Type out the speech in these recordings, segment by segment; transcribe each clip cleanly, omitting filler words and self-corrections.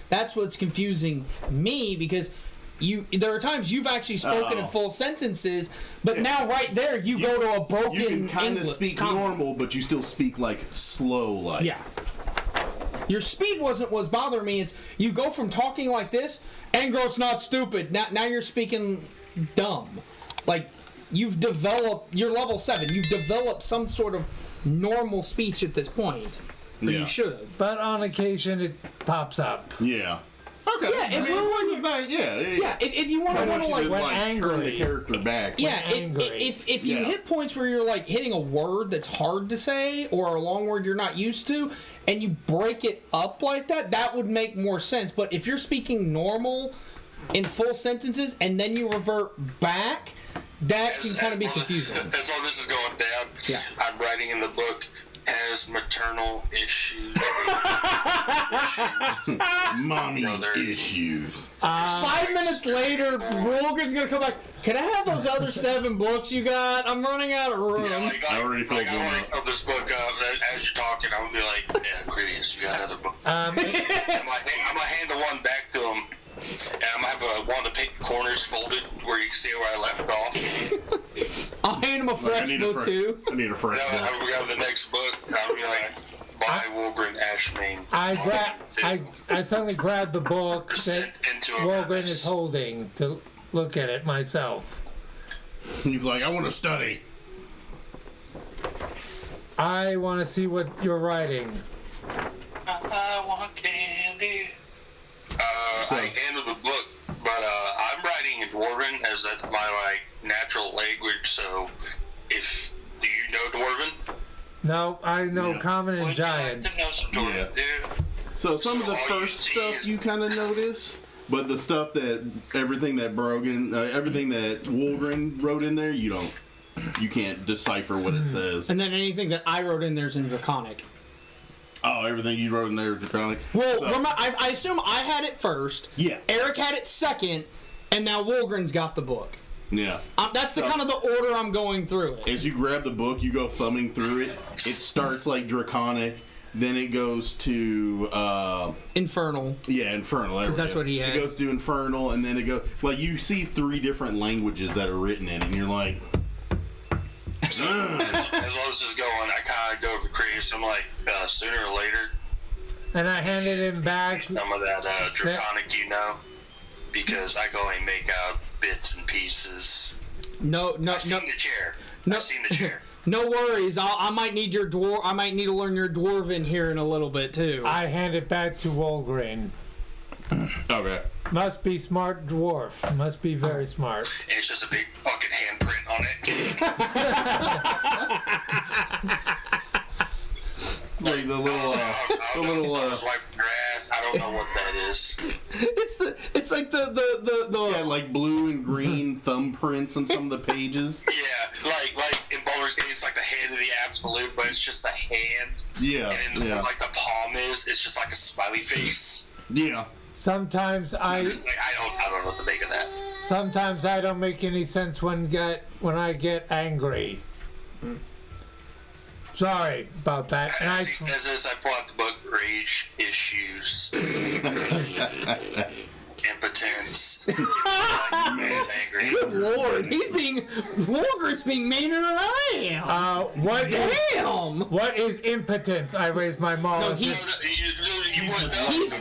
That's what's confusing me, because there are times you've actually spoken in full sentences, but now right there you go to a broken You can kind of English speak comment. normal, but you still speak like slow, like. Yeah. Your speed wasn't what's bothering me. It's you go from talking like this, Angros not stupid. Now you're speaking dumb. Like, you've developed, you're level 7. You've developed some sort of normal speech at this point. Or you should have. But on occasion it pops up. Yeah. Okay. Yeah, I mean, it's not, yeah. If you want to like turn the character back. Yeah, if you hit points where you're like hitting a word that's hard to say or a long word you're not used to, and you break it up like that, that would make more sense. But if you're speaking normal in full sentences and then you revert back, that can kind of be confusing. As long as this is going down, I'm writing in the book, has maternal issues. Mommy issues. 5 minutes later, Rogan's gonna come back. Can I have those other 7 books you got? I'm running out of room. Yeah, I already filled this book up. As you're talking, I'm gonna be like, yeah, Critias, you got another book. I'm gonna hand the one back to him. And I'm gonna have one of the corners folded where you can see where I left off. I'll hand him a fresh book too. I need a fresh book. We got the next book. I'll be like, by Wolgren Ashmain. I suddenly grabbed the book that into Wolgren is holding to look at it myself. He's like, I want to study. I want to see what you're writing. I want candy. I handle the book, but I'm writing in Dwarven as that's my natural language. So, do you know Dwarven? No, I know Common and Giant. Like to know some Dwarven, dude? So some of the first stuff you kind of notice, but the stuff everything that Wolgren wrote in there, you can't decipher what it says. And then anything that I wrote in there is in Draconic. Oh, everything you wrote in there is Draconic? Well, I assume I had it first. Yeah. Eric had it second, and now Wolgren's got the book. Yeah. That's the kind of the order I'm going through it. As you grab the book, you go thumbing through it. It starts like Draconic, then it goes to Infernal. Yeah, Infernal. Because that's what he had. It goes to Infernal, and then it goes like you see 3 different languages that are written in it, and you're like. So, as long as this is going, I kind of go to Critias. I'm like, sooner or later. And I handed him back some of that Draconic, because I can only make out bits and pieces. I've seen the chair. I've seen the chair. No worries. I might need your I might need to learn your Dwarven here in a little bit too. I hand it back to Wolgren. Okay. Must be smart dwarf. Must be very smart. And it's just a big fucking handprint on it. Like the little wipe grass. I don't know what that is. It's like the yeah, like blue and green thumbprints on some of the pages. Yeah, like in Baldur's Gate, it's like the hand of the absolute, but it's just the hand. Yeah. And then like the palm it's just like a smiley face. Yeah. Sometimes I don't know what to make of that. Sometimes I don't make any sense when I get angry. Sorry about that. And as he says this, I pull out the book, Rage Issues. Impotence. Man, angry. Good Lord, Wolgren's being meaner than I am. What is impotence? I raised my maul. No, he's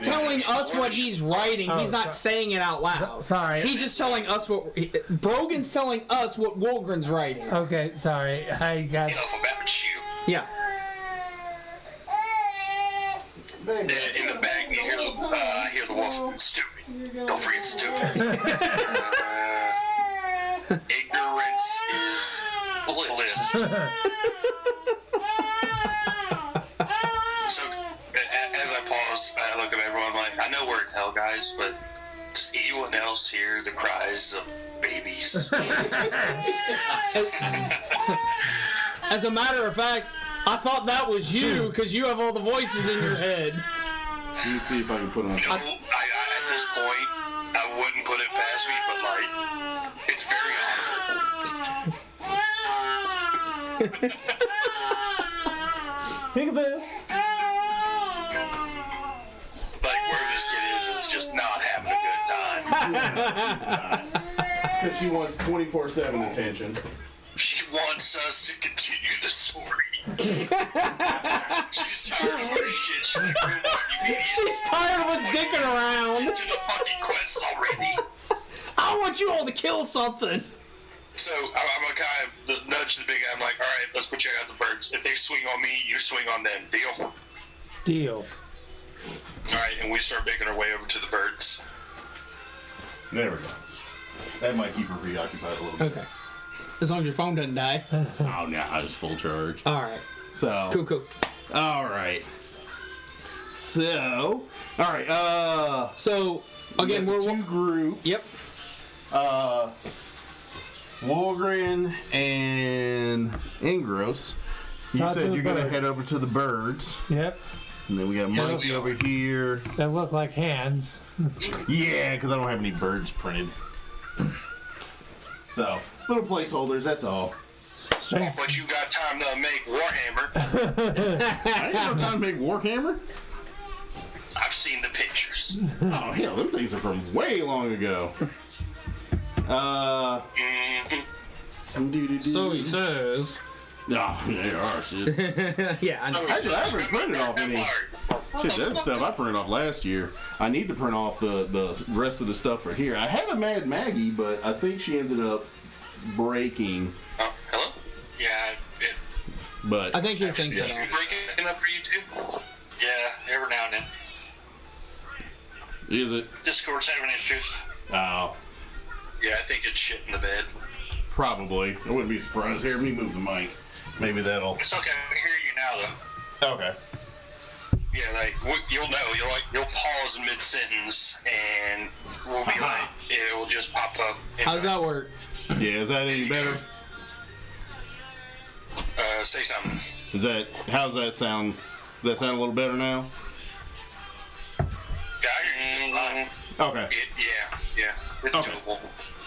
telling us what he's writing. He's not saying it out loud. Sorry. He's just telling us Brogan's telling us what Wolgren's writing. Okay, sorry. I got. Yeah. In the back, you hear the wolf. Stupid. Don't forget stupid. Ignorance is bliss. So, as I pause, I look at everyone like, I know we're in hell, guys, but does anyone else hear the cries of babies? As a matter of fact, I thought that was you because you have all the voices in your head. Let me see if I can put them on. No, at this point, I wouldn't put it past me, but it's very honorable. Think about it. Where this kid is Because she wants 24/7 attention. She wants us to continue the story. She's tired of our shit. She's like, "Come on, you idiot. She's tired of us dicking around. Get to the fucking quests already." I want you all to kill something. So I'm gonna kind of nudge the big guy. I'm like, all right, let's go check out the birds. If they swing on me, you swing on them. Deal? Deal. All right, and we start making our way over to the birds. There we go. That might keep her preoccupied a little bit. Okay. As long as your phone doesn't die. Oh, no, I was full charge. All right. So. Cool. All right. So. All right. So again, we're two groups. Yep. Wolgren and Ingros. You Talk to said the you're going to birds. head over to the birds. Yep. And then we got Yes, Mikey we over are. here. That look like hands. Yeah, because I don't have any birds printed. So, little placeholders, that's all. Strength. But you got time to make Warhammer. I ain't got no time to make Warhammer. I've seen the pictures. Oh, hell, them things are from way long ago. So he says. No, they are, shit. Yeah, I know. Actually, I haven't printed off any. Shit, that stuff I printed off last year. I need to print off the rest of the stuff for here. I had a Mad Maggie, but I think she ended up breaking. Oh, hello? Yeah, But I think you're thinking. is it breaking up for you too? Yeah, every now and then. is it? Discord's having issues. Oh, Yeah, I think it's shit in the bed. probably. I wouldn't be surprised. Here, let me move the mic. Maybe that'll. It's okay. I can hear you now, though. Okay. Yeah, like you'll know. You'll pause mid sentence, and we'll be like, it will just pop up. How's that work? Yeah, is that any better? Say something. Is that? How's that sound? Does that sound a little better now? Yeah, Okay. yeah, it's Okay. doable.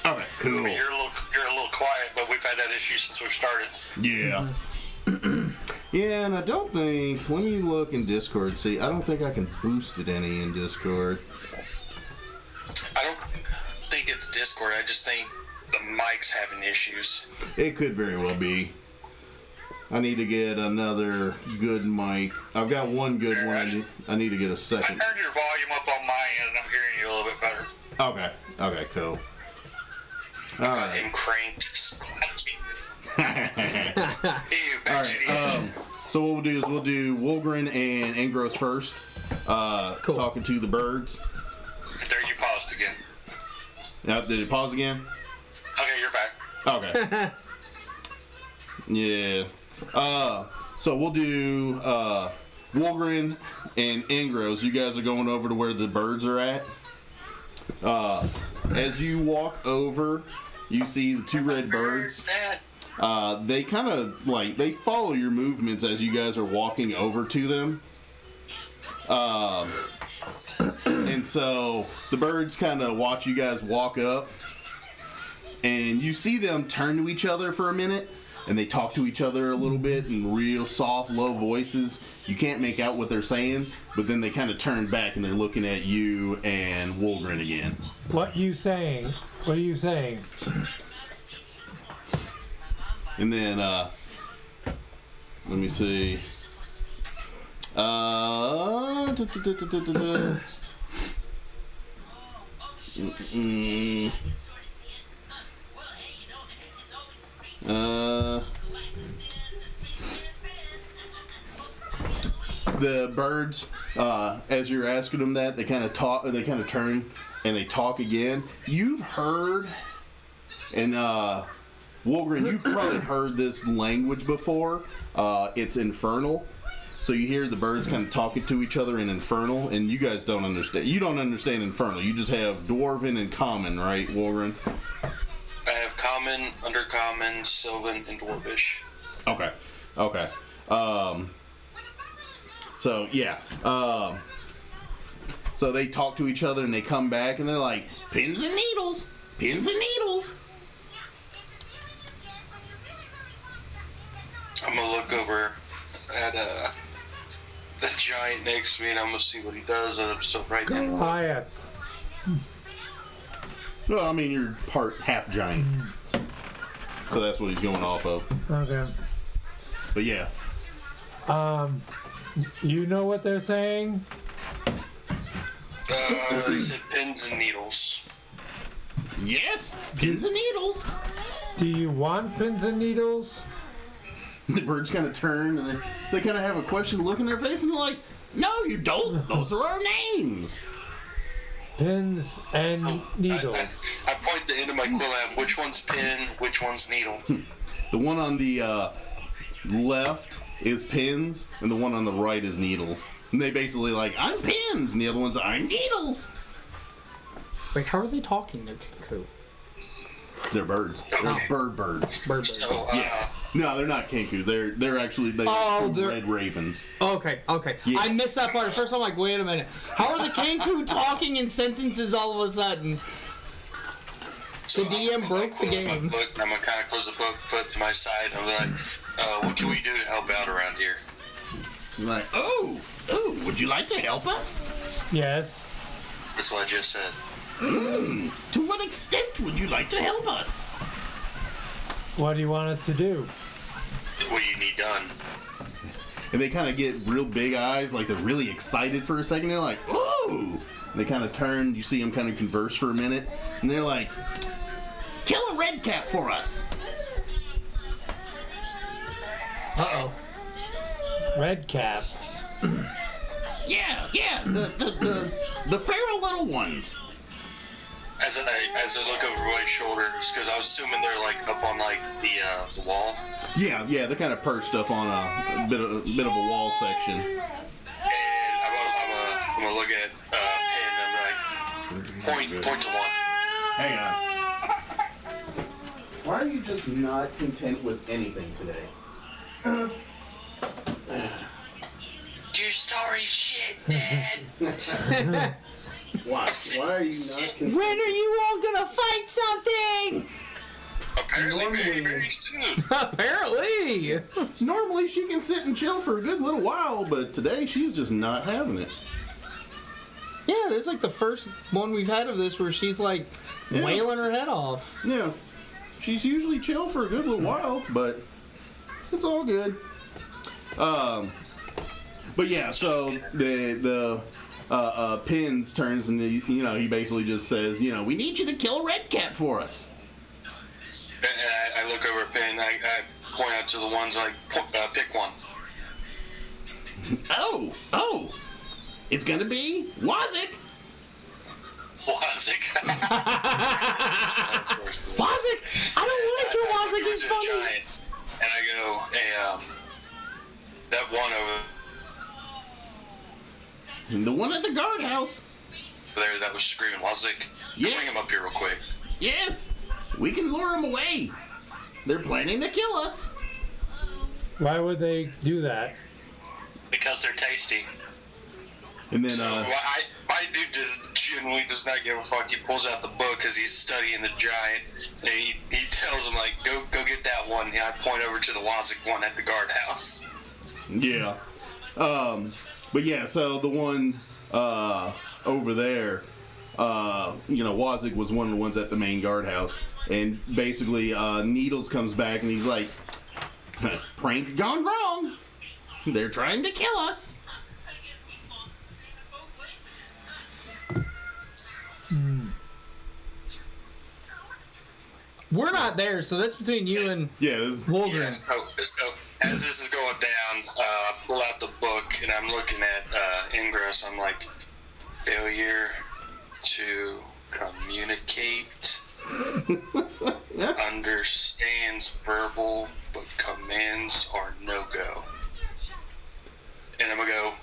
Okay. Cool. You're a little quiet, but we've had that issue since we started. Yeah. Yeah, and I don't think. Let me look in Discord. See, I don't think I can boost it any in Discord. I don't think it's Discord. I just think the mic's having issues. It could very well be. I need to get another good mic. I've got one good one. I need to get a I second. turned your volume up on my end, and I'm hearing you a little bit better. Okay. Okay. Cool. All Got right. him cranked. Ew, back All to the right. So what we'll do is we'll do Wolgren and Ingros first. Cool. Talking to the birds. There you paused again. Did it pause again? Okay, you're back. Okay. Yeah. So we'll do Wolgren and Ingros. You guys are going over to where the birds are at. As you walk over, you see the two red birds. They kind of like they follow your movements as you guys are walking over to them. And so the birds kind of watch you guys walk up, and you see them turn to each other for a minute, and they talk to each other a little bit in real soft, low voices. You can't make out what they're saying, but then they kind of turn back and they're looking at you and Wolgren again. What you saying? What are you saying? And then, let me see. The birds, as you're asking them that, they kind of talk, they kind of turn and they talk again. You've heard, and Wolgren, you've probably heard this language before. It's Infernal. So you hear the birds kind of talking to each other in Infernal, and you guys don't understand. You don't understand Infernal. You just have Dwarven and Common, right, Wolgren? I have Common, Undercommon, Sylvan, and Dwarvish. Okay. Okay. So yeah. So they talk to each other and they come back and they're like, pins and needles, pins and needles. I'm gonna look over at the giant next to me, and I'm gonna see what he does. And I'm still right there. Goliath. Well, I mean, you're half giant. So that's what he's going off of. Okay. But yeah. You know what they're saying? They said pins and needles. Yes, pins and needles. Do you want pins and needles? The birds kind of turn and they kind of have a question look in their face and they're like, no, you don't. Those are our names. Pins and needles. I point the end of my quill at which one's pin, which one's needle. The one on the left is pins and the one on the right is needles. And they basically like, I'm pins, and the other one's, I'm needles. Wait, how are they talking? They're Kenku. They're birds. They're birds. Birds. So, Yeah. No, they're not Kenku. They're actually they're red ravens. Okay. Yeah. I missed that part. At first I'm like, wait a minute. How are the Kenku talking in sentences all of a sudden? so The DM broke the game. I'm gonna kind of close the book, put it to my side. I'm like, what can we do to help out around here? Like, oh, would you like to help us? Yes. That's what I just said. To what extent would you like to help us? What do you want us to do? What do you need done? And they kind of get real big eyes, like they're really excited for a second. They're like, ooh! They kind of turn, you see them kind of converse for a minute, and they're like, kill a red cap for us! Uh-oh. Red cap. Yeah, the feral little ones. As I look over my shoulders, because I was assuming they're like up on like the wall. Yeah, they're kind of perched up on a bit of a wall section. And I'm gonna look at Pin and I'm like, point to one. Hang on. Why are you just not content with anything today? Your story shit, Dad. Why are you not content? When are you all gonna fight something? Apparently very, very soon. Apparently. Normally she can sit and chill for a good little while, but today she's just not having it. Yeah, this is like the first one we've had of this where she's like wailing her head off. Yeah. She's usually chill for a good little while, but it's all good. But yeah, so the Pins turns and he basically just says, we need you to kill a red cap for us. And I look over at Pin. I point out to the ones like pick one. Oh, it's gonna be Wazik. Wazik. Wazik! I don't want to kill Wazik, he's funny. Giant. And I go, that one over The one at the guardhouse. there that was screaming, Wazik, Yeah. bring him up here real quick. Yes, we can lure them away. They're planning to kill us. Why would they do that? Because they're tasty. And then, my dude genuinely does not give a fuck. He pulls out the book because he's studying the giant. And he tells him, like, go get that one. And I point over to the Wazik one at the guardhouse. yeah. But yeah, so the one over there, Wazik was one of the ones at the main guardhouse. And basically, Needles comes back and he's like, prank gone wrong. They're trying to kill us. We're not there, so that's between you and Wolgren. Yeah, so as this is going down, I pull out the book and I'm looking at Ingress. I'm like, failure to communicate, understands verbal, but commands are no-go. And I'm gonna go,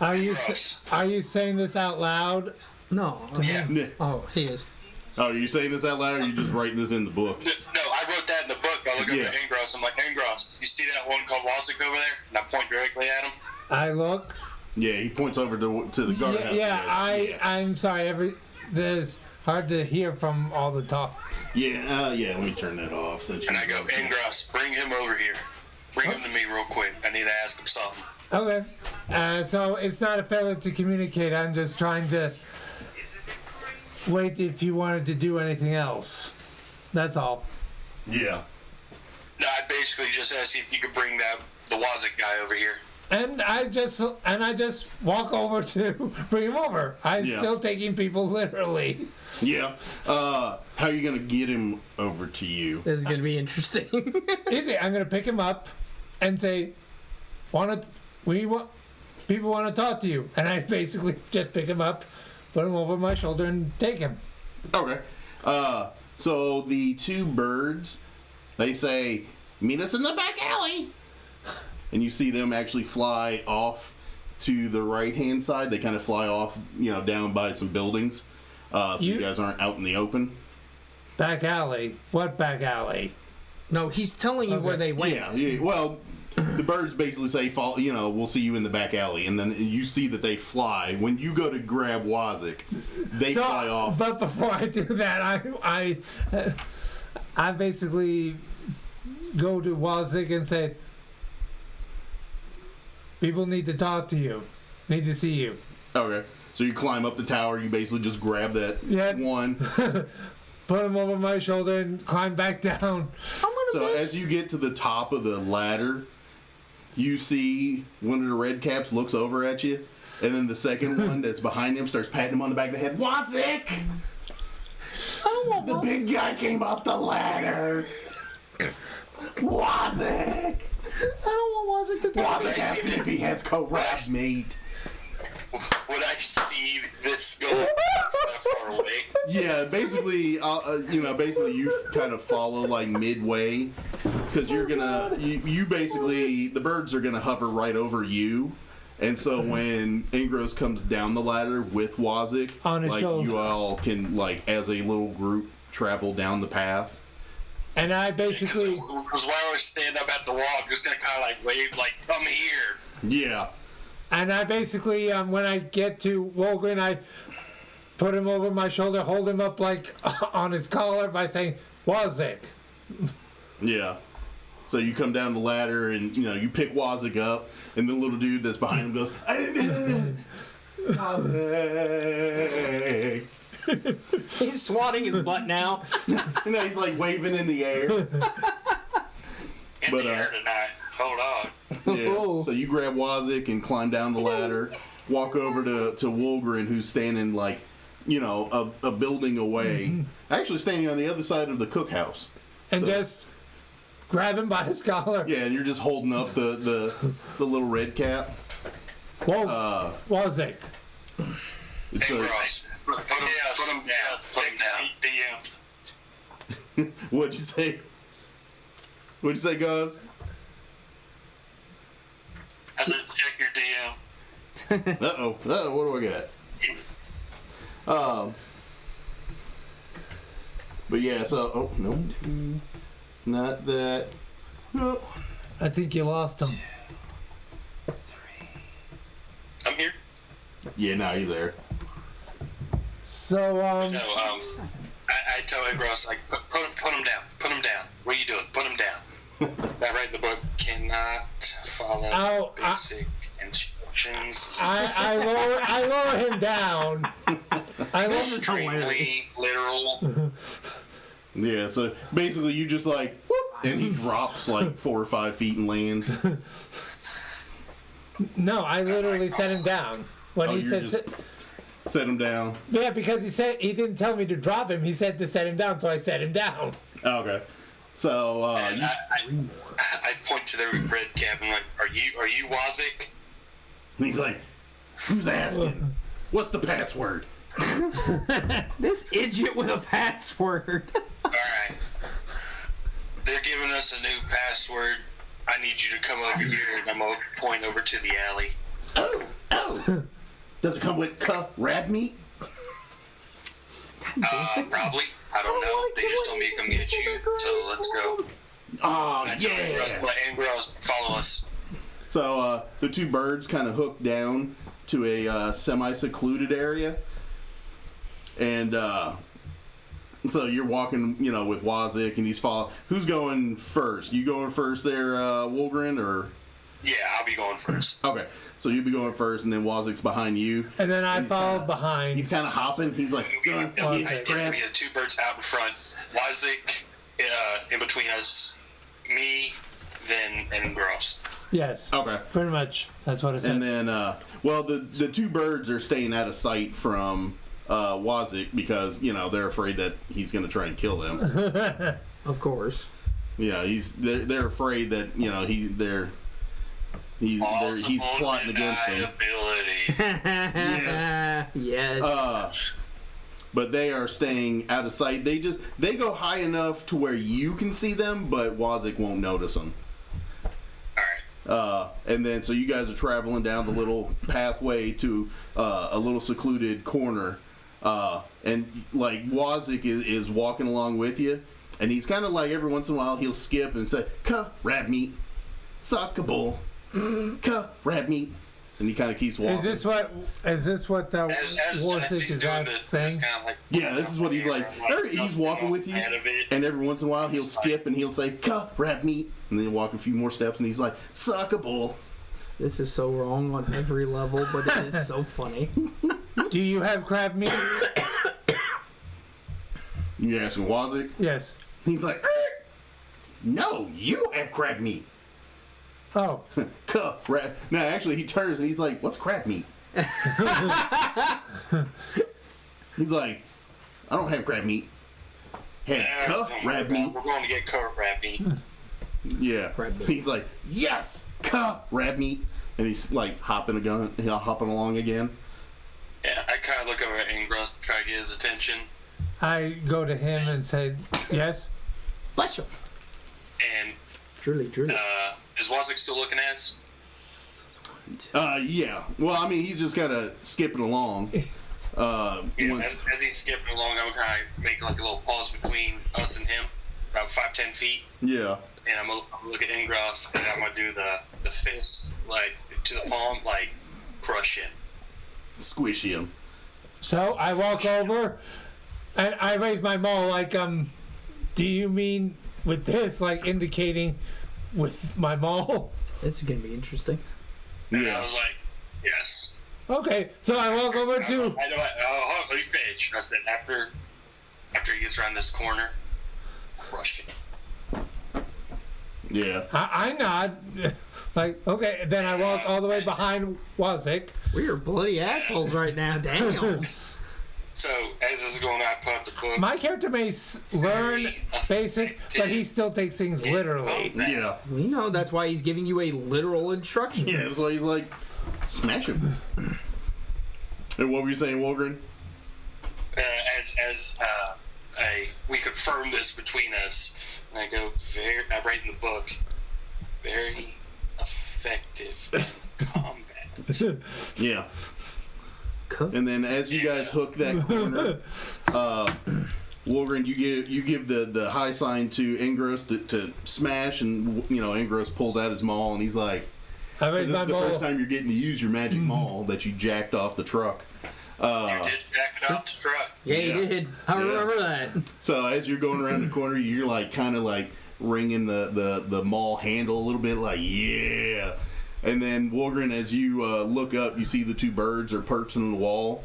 Are you saying this out loud? No. yeah. Oh, he is. Oh, are you saying this out loud or are you just writing this in the book? No, I wrote that in the book. I look over at Ingross. I'm like, Ingross, you see that one called Wazik over there? And I point directly at him. I look. Yeah, he points over to the guardhouse. I'm sorry. There's hard to hear from all the talk. Yeah, let me turn that off. And I go, Ingross, bring him over here. Bring him to me real quick. I need to ask him something. Okay. So it's not a failure to communicate. I'm just trying to wait if you wanted to do anything else. That's all. Yeah. No, I basically just asked if you could bring the Wazik guy over here. And I just walk over to bring him over. I'm still taking people literally. Yeah. How are you gonna get him over to you? This is gonna be interesting. Easy. I'm gonna pick him up and say, people want to talk to you, and I basically just pick him up, put him over my shoulder, and take him. Okay. So the two birds, they say, "Meet us in the back alley." And you see them actually fly off to the right-hand side. They kind of fly off, down by some buildings. So you guys aren't out in the open. Back alley? What back alley? No, he's telling you where they went. Yeah. Well, the birds basically say, we'll see you in the back alley. And then you see that they fly. When you go to grab Wazik, they fly off. But before I do that, I basically go to Wazik and say, people need to talk to you. Need to see you. Okay. So you climb up the tower. You basically just grab that one. Put him over my shoulder and climb back down. So as you get to the top of the ladder, you see one of the red caps looks over at you. And then the second one that's behind him starts patting him on the back of the head. Wazik! The big guy came up the ladder. Wazik! I don't want Wazik to go. Wazik asked me if he has co-rap mate. Would I see this go that far away? Yeah, basically, basically you kind of follow like midway, because you're gonna, you basically, the birds are gonna hover right over you, and so when Ingros comes down the ladder with Wazik, on his shoulder, you all can as a little group travel down the path. And I basically... Because why always stand up at the wall, I'm just going to kind of wave, come here. Yeah. And I basically, when I get to Wolgren, I put him over my shoulder, hold him up on his collar by saying, Wazik. Yeah. So you come down the ladder and, you pick Wazik up, and the little dude that's behind him goes, I didn't do it. Wazik. He's swatting his butt now. He's waving in the air. In the air tonight. Hold on. Yeah. So you grab Wazik and climb down the ladder, walk over to Wolgren, who's standing a building away, actually standing on the other side of the cookhouse. And just grab him by his collar. Yeah, and you're just holding up the little red cap. Whoa, Wazik. It's Put him down. Put him down. What'd you say? What'd you say, guys? I said, check your DM. Uh-oh, what do I got? But yeah, so, no. Not that. Nope. I think you lost him. I'm here. Yeah, no, he's there. So, No, I tell Egros, put him down. Put him down. What are you doing? Put him down. I write in the book, cannot follow basic instructions. I lower him down. Extremely literal. Yeah, so basically you just whoop, and he drops 4 or 5 feet and lands. No, I literally set him down. When he said... Set him down. Yeah, because he he didn't tell me to drop him. He said to set him down, so I set him down. Okay. So, I point to the red cap and are you Wazik? And he's like, who's asking? What's the password? This idiot with a password. Alright. They're giving us a new password. I need you to come over here and I'm going to point over to the alley. Oh. Does it come with rab meat? Probably. I don't know. They just told me to come get you, so let's go. Oh, yeah. Let Angros follow us. So the two birds kind of hook down to a semi-secluded area. And so you're walking, with Wazik, and he's following. Who's going first? You going first there, Wolgren, or? Yeah, I'll be going first. Okay, so you'll be going first, and then Wazik's behind you. And then I follow behind. He's kind of hopping. He's like, It's going to be the two birds out in front. Wazik in between us. Me, then, and Gross. Yes. Okay. Pretty much. That's what I said. And then, well, the two birds are staying out of sight from Wazik because, you know, they're afraid that he's going to try and kill them. Of course. Yeah, they're afraid that, you know, he's plotting against them. Yes. Yes. But they are staying out of sight. They go high enough to where you can see them, but Wazik won't notice them. All right. And then so you guys are traveling down the little pathway to a little secluded corner, and like Wazik is walking along with you, and he's kind of like every once in a while he'll skip and say, "Ka rab meat, suckable, ka rab meat," and he kind of keeps walking. Is this what Warsick is saying? Yeah, this is what he's like. He's walking with you, and every once in a while he'll skip and he'll say, "Ka rab meat," and then he'll walk a few more steps and he's like, "Suckable." This is so wrong on every level, but it is so funny. Do you have crab meat? You asking Wazik? Yes. He's like, "No, you have crab meat." Oh. No, actually, he turns and he's like, "What's crab meat?" He's like, "I don't have crab meat." Hey, crab meat. We're going to get crab meat. Yeah. Crab meat. He's like, "Yes, crab meat," and he's like hopping along again. Yeah, I kind of look over at Ingros to try to get his attention. I go to him and say, "Yes." Bless you. And Truly. is Wazik still looking at us? Yeah. Well, I mean, he's just kind of skipping along. Yeah, as he's skipping along, I'm kind of make like a little pause between us and him, about 5-10 feet. Yeah. And I'm gonna look at Ingros, and I'm gonna do the fist like to the palm, like crush him. Squish him. So I walk over and I raise my maul like, do you mean with this, like indicating with my maul? This is going to be interesting. And I was like, yes. Okay, so I walk over to... I know. Oh, let me finish. I said after he gets around this corner, crush him. Yeah. I nod. Like, okay, then I walk all the way behind Wazik. We are bloody assholes right now. Damn. So, as this is going on, I put up the book. My character may learn basic, but he still takes things literally. Yeah. We know that's why he's giving you a literal instruction. Yeah, that's why he's like, smash him. And what were you saying, Walgren? We confirm this between us, and I go, I write in the book, very effective in combat. Yeah. And then as you guys hook that corner, Walgren, you give the high sign to Ingros to smash, and you know Ingros pulls out his maul, and he's like, "This is the first time you're getting to use your magic maul that you jacked off the truck." You did jack it off the truck. Yeah, you did. I remember that. So as you're going around the corner, you're like kind of like ringing the maul handle a little bit, like yeah. And then Walgren, as you look up, you see the two birds are perched on the wall,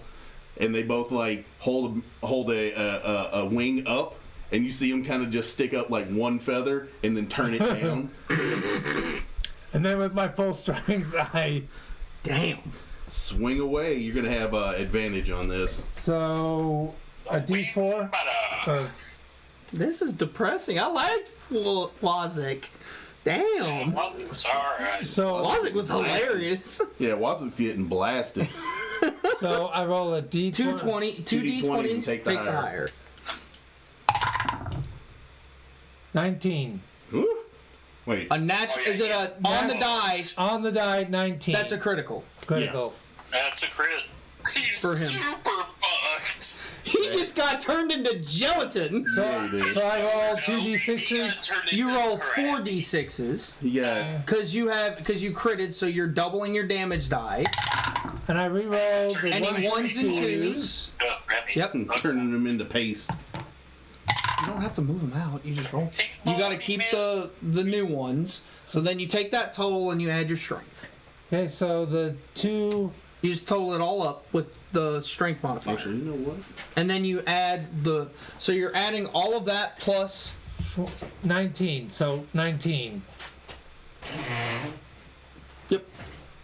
and they both like hold a wing up, and you see them kind of just stick up like one feather and then turn it down. And then with my full strength, I swing away. You're gonna have advantage on this. So a D4. This is depressing. I liked Wazik. Damn. So Wazik was hilarious. Yeah, Wazik's getting blasted. So I roll a D20. Two D20s, take the higher. 19. Oof. Wait. A natural? Is it a on the die? On the die, 19. That's a critical. Critical. That's a crit. He's For him. super fucked. He just got turned into gelatin. So I roll 2d6s. You roll 4d6s. Yeah. Because you critted, so you're doubling your damage die. And I re-roll the Any ones and twos. Yep. Turning them into paste. You don't have to move them out. You just roll. You got to keep the new ones. So then you take that total and you add your strength. Okay, so the 2... You just total it all up with the strength modifier. Actually, you know what? And then you add the... So you're adding all of that plus... 19, so 19. Yep.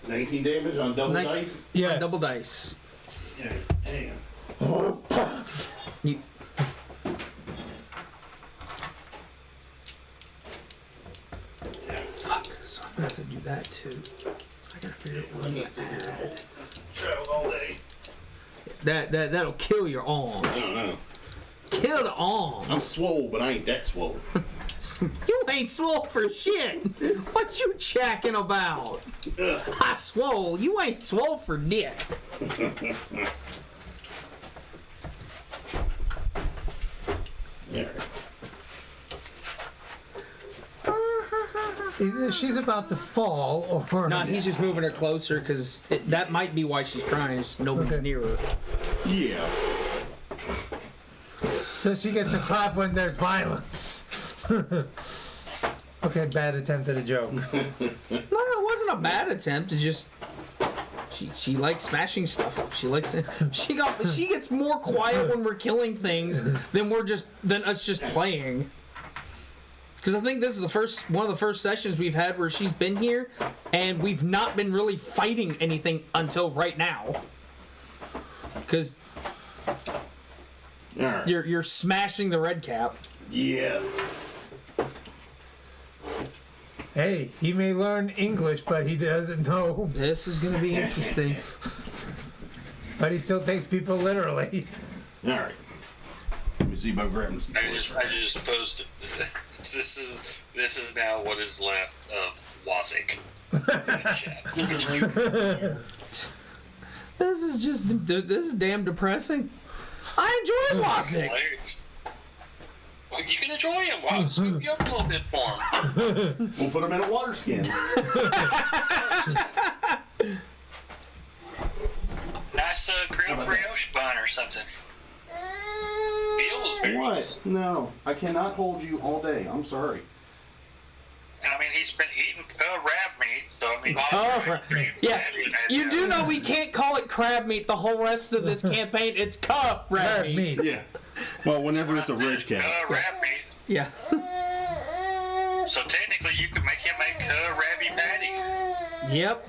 19 damage on double dice? Yes. Double dice. Yeah, damn. You, fuck. So I'm gonna have to do that too. I gotta figure out what I'm gonna add. Travel all day. That'll kill your arms. I don't know. Kill the arms. I'm swole, but I ain't that swole. You ain't swole for shit. What you chacking about? I swole. You ain't swole for dick. Yeah. Either she's about to fall, or... No, he's just moving her closer because that might be why she's crying. Is nobody's Okay. near her. Yeah. So she gets to clap when there's violence. Okay, bad attempt at a joke. No, it wasn't a bad attempt. It's just she likes smashing stuff. She likes she gets more quiet when we're killing things than us just playing. Because I think this is one of the first sessions we've had where she's been here, and we've not been really fighting anything until right now. Because Alright. you're smashing the red cap. Yes. Hey, he may learn English, but he doesn't know. This is gonna be interesting. But he still takes people literally. Alright. Let me see about grabbing some I just posted. This is now what is left of Wazik. This is damn depressing. I enjoy Wasik. Well, you can enjoy him. Wow, scoop you up a little bit for him. We'll put him in a water skin. Nice grilled brioche bun or something. Feels very What? good. No, I cannot hold you all day. I'm sorry. And I mean, he's been eating rab meat, so I mean, Yeah, you do know we can't call it crab meat the whole rest of this campaign. It's crab meat. Yeah. Well, whenever it's a red cat. Rab meat. Yeah. So technically, you could make him a rabby patty. Yep.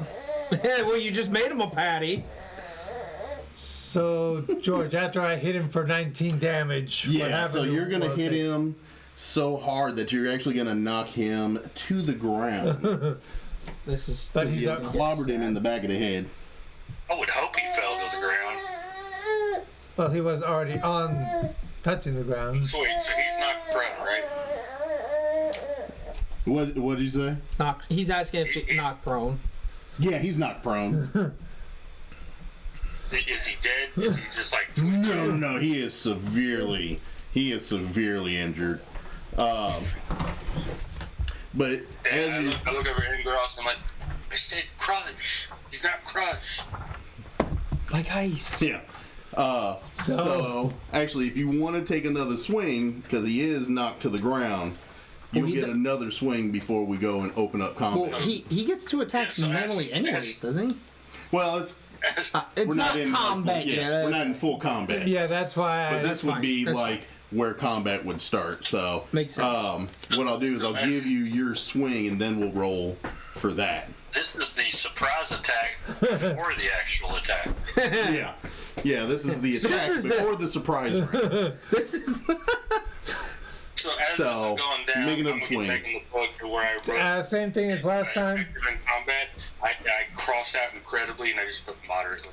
Well, you just made him a patty. So, George, after I hit him for 19 damage, what Yeah, happened so to you're going to hit Wasik? him so hard that you're actually going to knock him to the ground. This is. But this he's is up- gonna Clobbered get him in the back of the head. I would hope he fell to the ground. Well, he was already on touching the ground. Sweet, so he's not prone, right? What did you say? He's asking if he's knocked prone. Yeah, he's not prone. Is he dead? Is he just like... No, he is severely injured. But as I you, look over at Ingross and I'm like, I said crushed. He's not crushed. Like ice. yeah. So actually, if you want to take another swing, because he is knocked to the ground, you'll Well, he get do- another swing before we go and open up combat. Well, he gets 2 attacks Yeah, so normally as- anyways, doesn't he? Well, it's It's we're not in combat full, yet. we're not in full combat. Yeah, that's why But I... this would fine. be That's like where combat would start. So Makes sense. what I'll do is I'll give you your swing and then we'll roll for that. This is the surprise attack before the actual attack. Yeah. This is the attack is before the surprise round. This is. So as So, this is going down, make another I'm swing. making the book to where I wrote same thing as last time. effective in combat. I cross out incredibly and I just put moderately.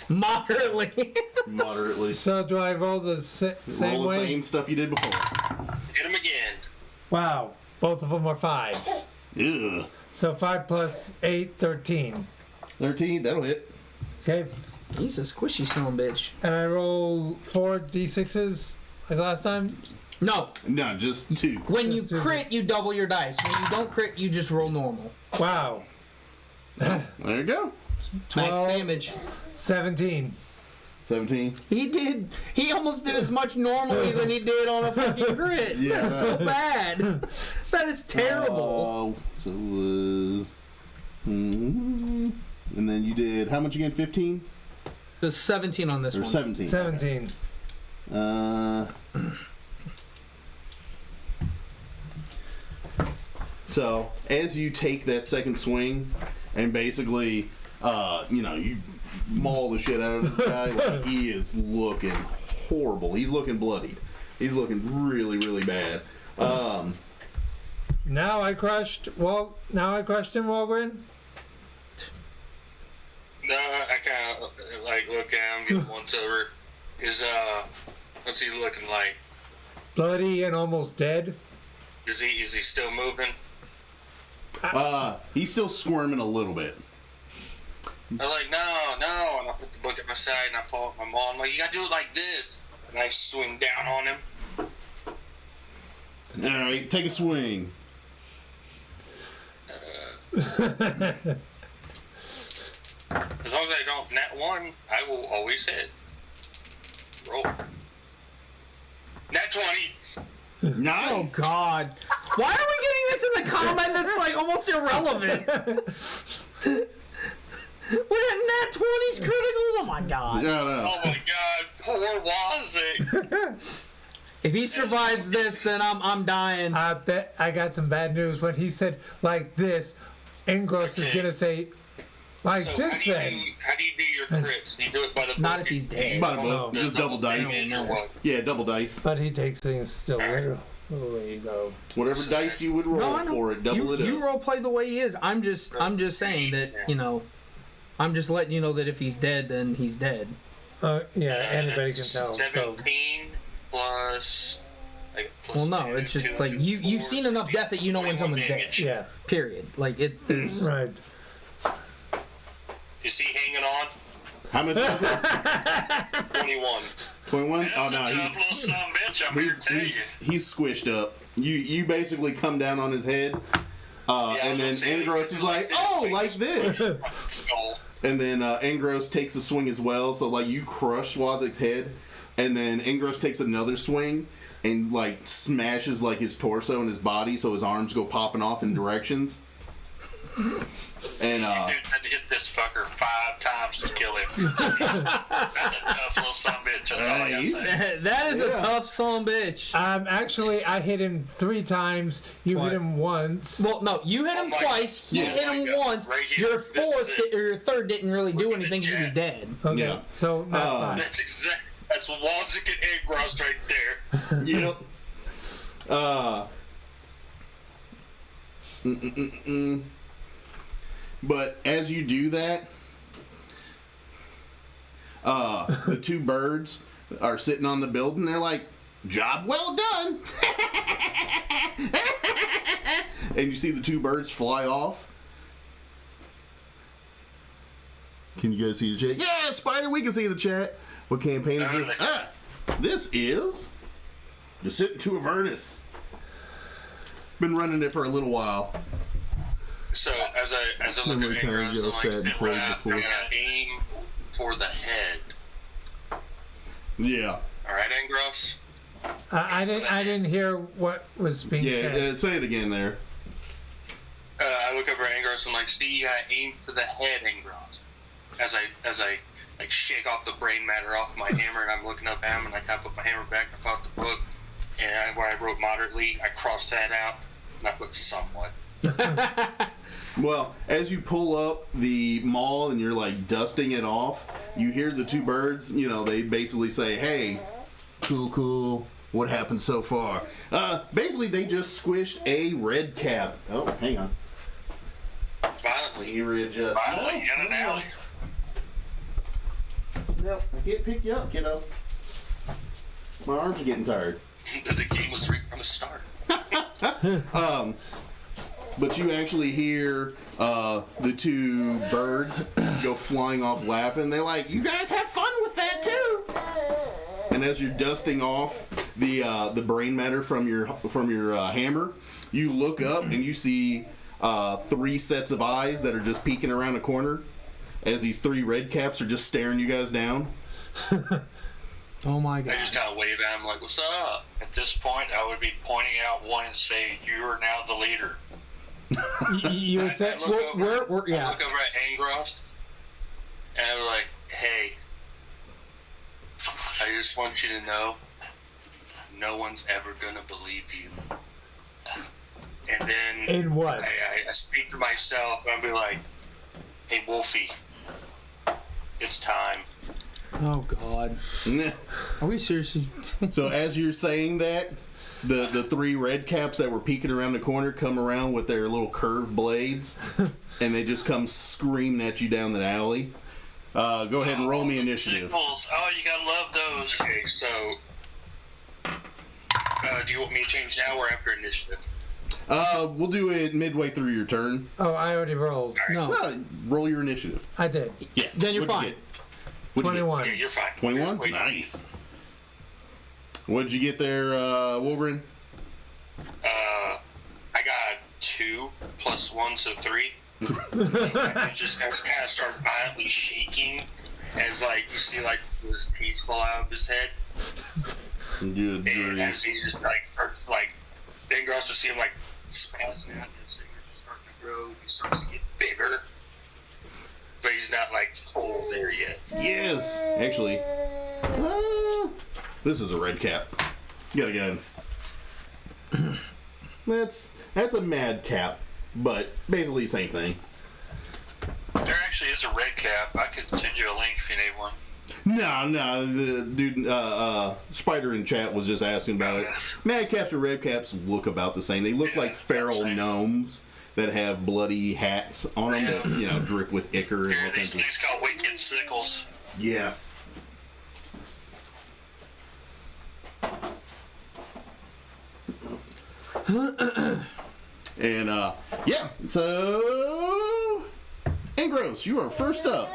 Moderately. Moderately. So do I roll the same Roll the way? same stuff you did before. Hit him again. Wow, both of them are 5s. Ugh. So 5 plus 8, 13. 13, that'll hit. Okay, He's a squishy son of a bitch. and I roll 4 d6s like last time. No. No, just 2. When you Just do crit, you double your dice. When you don't crit, you just roll normal. Wow, There you go. Max 12. damage. 17. 17? He almost did as much normally than he did on a fucking crit. Yeah, That's so bad. That is terrible. So it was... and then you did, how much again? 15? There's 17 on this Or one. 17? 17. So, as you take that second swing, and basically, you maul the shit out of this guy, like, he is looking horrible. He's looking bloodied. He's looking really, really bad. Now I crushed him, Walgren. No, I kind of look at him, get once over. What's he looking like? Bloody and almost dead. Is he still moving? He's still squirming a little bit. I'm like, no, and I put the book at my side and I pull up my maul. I'm like, you gotta do it like this. And I swing down on him. Alright, take a swing. As long as I don't nat one, I will always hit. Roll. Nat 20. Nice. Oh God! Why are we getting this in the comment that's like almost irrelevant? We're at nat 20s criticals. Oh my God! No. Oh my God! Poor Wazik. If he survives this, then I'm dying. I bet I got some bad news. When he said like this, Ingros is gonna say like So this how thing. do you do your crits? Do you do it by the book? Not if he's dead. By the book, Does just double dice. damage or what? Yeah, double dice. But he takes things still literally though. Whatever dice you would roll No, I know. for it, double it up. You role play the way he is. I'm just saying that I'm just letting you know that if he's dead, then he's dead. Yeah, anybody can tell. So 17 plus. Well, no, it's just like you've seen enough death that you know when someone's dead. yeah, Period. Like it. There's right. Is he hanging on? How much is it? 21. 21? That's Oh, a no, tough little son of a bitch, I'm here to tell you. he's squished up. You basically come down on his head, and then Angros is like, oh, like this. Skull. And then Angros takes a swing as well, so like you crush Wazik's head, and then Angros takes another swing and like smashes like his torso and his body, so his arms go popping off in directions. And Dude, I had to hit this fucker 5 times to kill him. That's a tough little son of a bitch. That's all I gotta say. that is a tough son of a bitch. Actually, I hit him 3 times. You hit him once. Well, no, you hit him twice. He hit him once. Right here. Your This fourth is it. or your third didn't really do Look at anything the because he was chat. dead. Okay, Yeah. so not 5. That's Wazik and Angros right there. Yep. But as you do that, the 2 birds are sitting on the building. They're like, job well done. And you see the 2 birds fly off. Can you guys see the chat? Yeah, Spider, we can see the chat. What campaign is this? This is Descent to Avernus. Been running it for a little while. So as I look at Angros, I'm like, spit right out. I'm gonna aim for the head. Yeah. All right, Angros. I didn't hear what was being said. Yeah, say it again there. I look over at Angros and I'm like, see, I aim for the head, Angros. As I like shake off the brain matter off my hammer, and I'm looking up at him, and I kind of put my hammer back, I pull out the book, and where I wrote moderately, I crossed that out, and I put somewhat. Well, as you pull up the maul and you're like dusting it off, you hear the 2 birds, they basically say, hey, cool, what happened so far? Basically, they just squished a red cap. Oh, hang on. Finally, You readjust. in an alley. No, I can't pick you up, kiddo. My arms are getting tired. The game was rigged from the start. But you actually hear the 2 birds go flying off laughing. They're like, you guys have fun with that too. And as you're dusting off the brain matter from your hammer, you look up and you see 3 sets of eyes that are just peeking around a corner as these 3 red caps are just staring you guys down. Oh my god. I just kind of wave at him like, what's up? At this point, I would be pointing out one and say, you are now the leader. You said, I look over yeah. at Angros, and I'm like, hey, I just want you to know, no one's ever going to believe you. And then in what? I speak to myself, and I'll be like, hey, Wolfie, it's time. Oh god. Are we seriously? So as you're saying that, the three red caps that were peeking around the corner come around with their little curved blades, and they just come screaming at you down the alley. Go ahead and roll me initiative. Signals. Oh, you gotta love those. Okay, so do you want me to change now or after initiative? We'll do it midway through your turn. Oh, I already rolled. No. Roll your initiative. I did. Yes. Then you're What'd you fine. get? 21. Yeah, you're fine. 21? Wait. Nice. What'd you get there, Wolverine? I got 2 + 1, so 3. I just kind of start violently shaking as like you see like his teeth fall out of his head. Good And as grief. he just like starts like, then you also see him like spazzing out. His fingers start to grow. He starts to get bigger, but he's not like full there yet. Yes. Actually, this is a red cap. You gotta get him. That's a mad cap, but basically same thing. There actually is a red cap. I could send you a link if you need one. No, the dude, Spider in chat was just asking about it. Mad caps and red caps look about the same. They look like feral gnomes that have bloody hats on them that, you know, drip with ichor and Here, all these kinds of... things called wicked sickles. Yes. And, yeah, so... Angros, you are first up.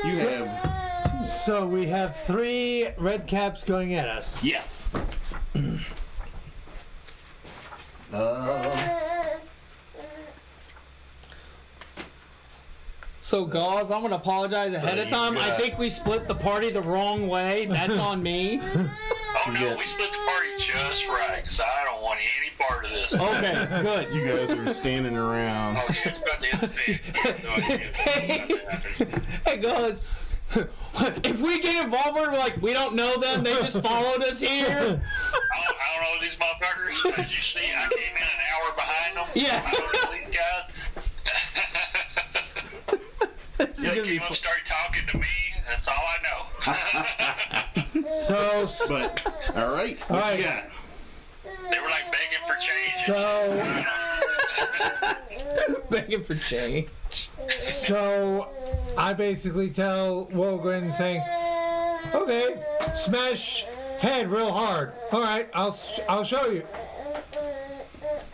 You have... So we have 3 red caps going at us. Yes. So, Gauze, I'm gonna apologize ahead of time. I think we split the party the wrong way. That's on me. Oh no, we split the party just right, because I don't want any part of this. Okay, good. You guys are standing around. Oh, shit's about to hit the fan. No idea. Hey, Gauze, if we get involved, we're like, we don't know them. They just followed us here. I don't know these motherfuckers. As you see, I came in an hour behind them. Yeah. I don't know these guys. This is They gonna be came up, fun. started talking to me. That's all I know. So, But, all right. What All you right. got? They were like begging for change. Begging for change. so I basically tell Wolgren saying, okay, smash head real hard. All right, I'll show you.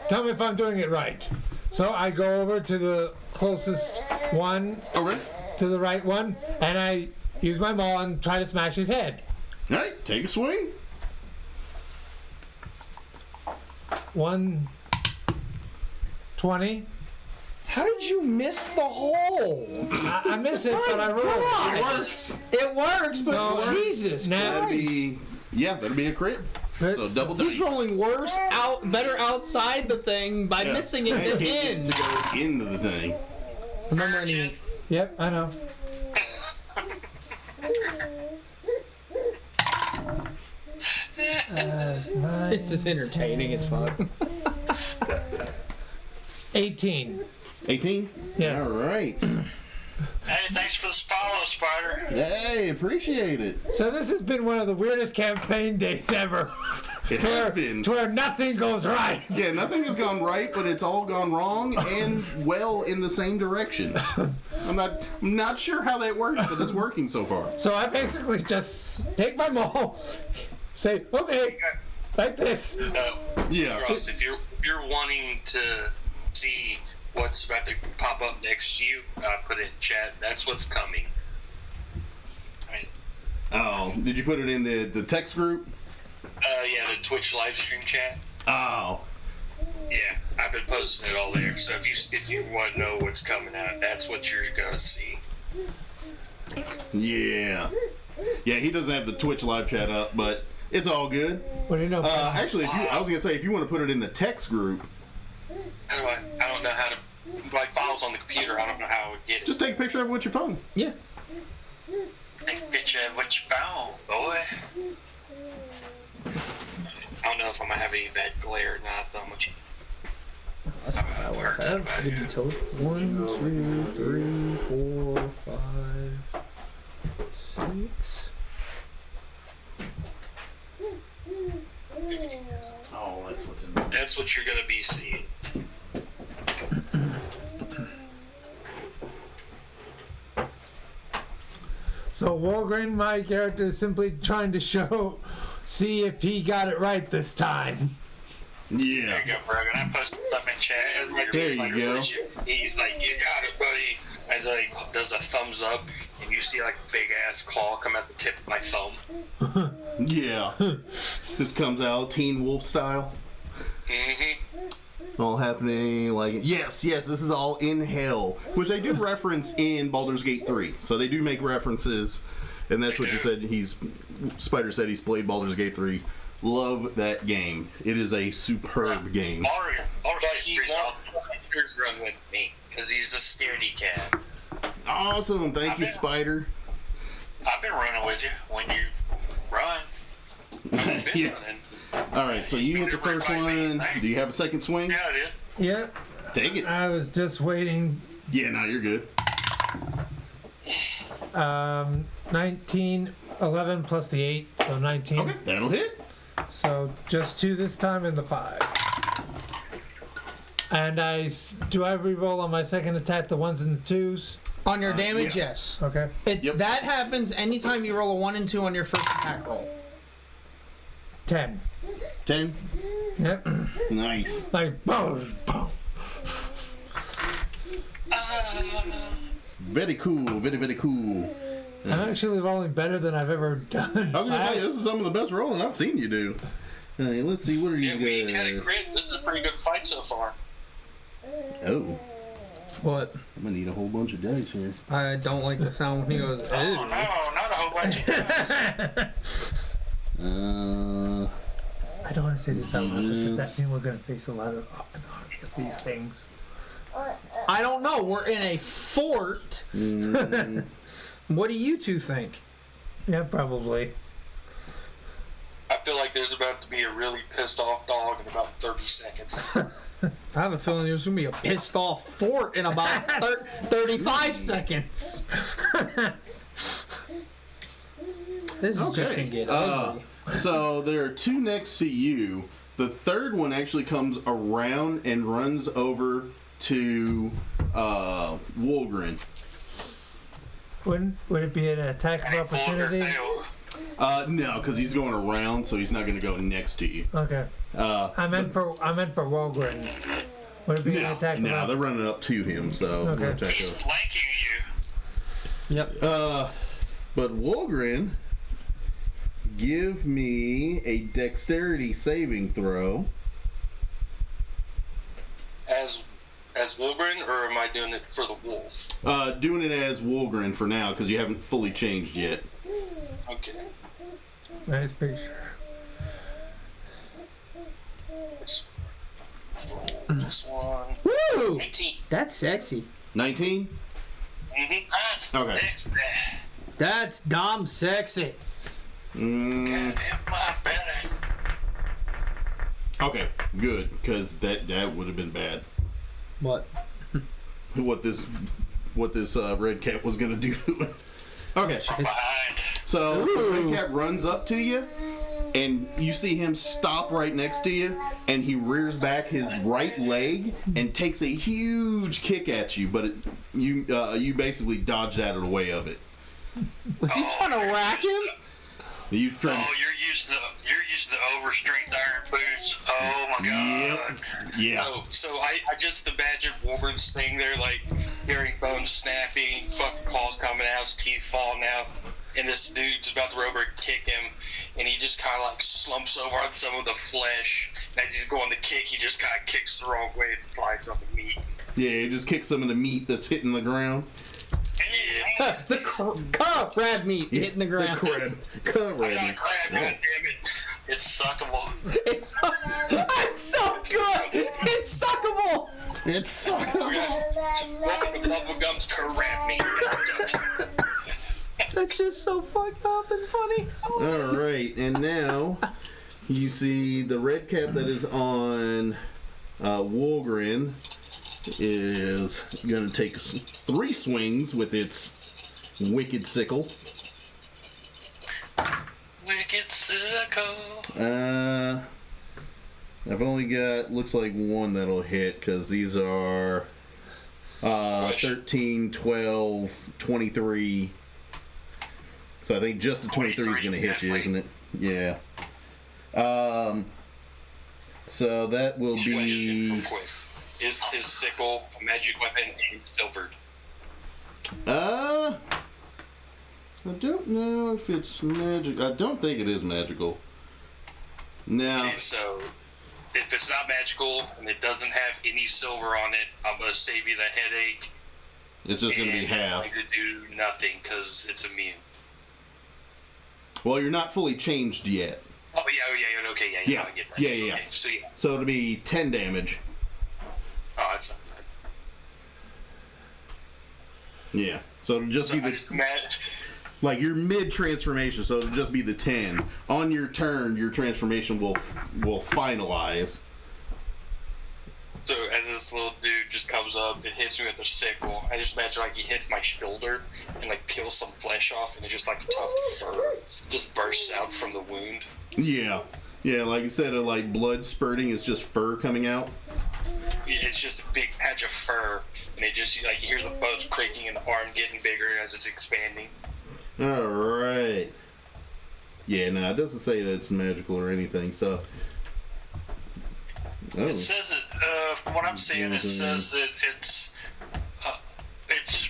Tell me if I'm doing it right. So I go over to the closest one, Okay. to the right one, and I use my maul and try to smash his head. All right, take a swing. 120. How did you miss the hole? I miss it, but I roll. It works. It works, but So, Jesus now- Christ. That'd be a crit. So It's- double He's dice. rolling worse, better outside the thing by Yeah. missing it I at the can't end. get to go into the thing. Remember any? Yep, I know. It's just entertaining as fuck. 18. 18? Yes. All right. Hey, thanks for the follow, Spider. Hey, appreciate it. So this has been one of the weirdest campaign days ever. It has been. To where nothing goes right. Yeah, nothing has gone right, but it's all gone wrong and well in the same direction. I'm not sure how that works, but it's working so far. So I basically just take my maul, say, okay, like this. Yeah. Ross, if you're wanting to see what's about to pop up next to you, put it in chat. That's what's coming. I mean, Oh, did you put it in the text group? yeah, the Twitch live stream chat. Oh. Yeah, I've been posting it all there. So if you want to know what's coming out, that's what you're gonna see. Yeah. Yeah, he doesn't have the Twitch live chat up, but it's all good. What do you know? Actually, I was gonna say if you want to put it in the text group. How do I don't know how to. My file's on the computer. I don't know how I would get it. Just take a picture of it with your phone. Yeah. Take a picture of what you found, boy. I don't know if I'm gonna have any bad glare or not. That much. That's what I will have. What did you tell us? 1, 2, 3, 4, 5, 6. Oh, that's what's in there. That's what you're gonna be seeing. So Walgren, my character, is simply trying to see if he got it right this time. Yeah. There you go, Brogan. I posted stuff in chat. There you go. He's like, you got it, buddy. As like does a thumbs up, and you see like a big ass claw come at the tip of my thumb. Yeah. This comes out Teen Wolf style. All happening like yes, this is all in hell, which they do reference in Baldur's Gate 3. So they do make references, and that's what you said. Spider said he's played Baldur's Gate 3. Love that game. It is a superb game. But he won't run with me because he's a scaredy cat. Awesome, thank you, Spider. I've been running with you when you run. I've been Yeah. running. All right, so you hit the first one. Do you have a second swing? Yeah, I did. Yep. Take it. I was just waiting. Yeah, no, you're good. 19, 11 plus the 8, so 19. Okay, that'll hit. So just 2 this time and the 5. And do I re-roll on my second attack the 1s and the 2s? On your damage, yes. Okay. Yep. That happens anytime you roll a 1 and 2 on your first attack roll. 10. 10. Yep. Nice. Like, boom, boom. Very cool. Very, very cool. I'm actually rolling better than I've ever done. I was gonna say this is some of the best rolling I've seen you do. Let's see, what are you We each had a guys? crit. This is a pretty good fight so far. Oh, What? I'm gonna need a whole bunch of dice here. I don't like the sound when he goes, Oh no, not a whole bunch of guys. I don't want to say this out loud, but does that mean we're going to face a lot of these things? I don't know. We're in a fort. What do you two think? Yeah, probably. I feel like there's about to be a really pissed off dog in about 30 seconds. I have a feeling there's going to be a pissed off fort in about 35 seconds. This is just going to get ugly. So there are 2 next to you. The third one actually comes around and runs over to Wolgren. Would it be an attack of opportunity? No, because he's going around, so he's not going to go next to you. Okay. I meant for Walgren. Would it be an attack of No, they're running up to him, so Okay. we'll check He's it. flanking you. Yep. But Wolgren, give me a dexterity saving throw. As Wilburn, or am I doing it for the wolf? Doing it as Wolgren for now, because you haven't fully changed yet. Okay. Nice picture. This one. Woo! 18. That's sexy. 19? That's Okay. next. That's Dom sexy. Mm, My belly. okay, good, because that would have been bad. What? What this red cat was gonna do to it. Okay, Behind. so the red cat runs up to you, and you see him stop right next to you, and he rears back his right leg and takes a huge kick at you, but you basically dodged out of the way of it. Was he trying to whack him? You tried. Oh, you're used to the overstrength iron boots. Oh my god. Yeah. So I just imagine Wolverine staying there, like hearing bones snapping, fucking claws coming out, his teeth falling out, and this dude's about to rubber kick him, and he just kind of like slumps over on some of the flesh. And as he's going to kick, he just kind of kicks the wrong way and slides on the meat. Yeah, he just kicks some of the meat that's hitting the ground. The crab meat hitting the ground. The crab I got meat. a crab, god damn it. It's suckable. It's so good. It's suckable. It's suckable. Welcome to Bubblegum's crab meat. That's just so fucked up and funny. All right, and now you see the red cap that is on Wolgren is going to take 3 swings with its wicked sickle. Wicked sickle. I've only got, looks like 1 that'll hit, because these are 13, 12, 23. So I think just the 23 is going to hit you, isn't it? Yeah. So that will be... Is his sickle a magic weapon and silvered? I don't know if it's magic. I don't think it is magical. Now... Okay, so if it's not magical and it doesn't have any silver on it, I'm going to save you the headache. It's just going to be half. It's going to do nothing because it's immune. Well, you're not fully changed yet. Oh, yeah, okay, Yeah, I get that. yeah. Okay, so, yeah. So it'll be 10 damage. Oh, that's not bad. Yeah. So it'll just be the... Like, you're mid-transformation, so it'll just be the 10. On your turn, your transformation will finalize. So as this little dude just comes up and hits me with a sickle, I just imagine like he hits my shoulder and like peels some flesh off, and it just like tough fur just bursts out from the wound. Yeah. Yeah, like instead of like blood spurting, it's just fur coming out. It's just a big patch of fur, and it just like you hear the bones creaking and the arm getting bigger as it's expanding. All right. Yeah, no, it doesn't say that it's magical or anything, so... Oh. It says it, from what I'm seeing, it says that it's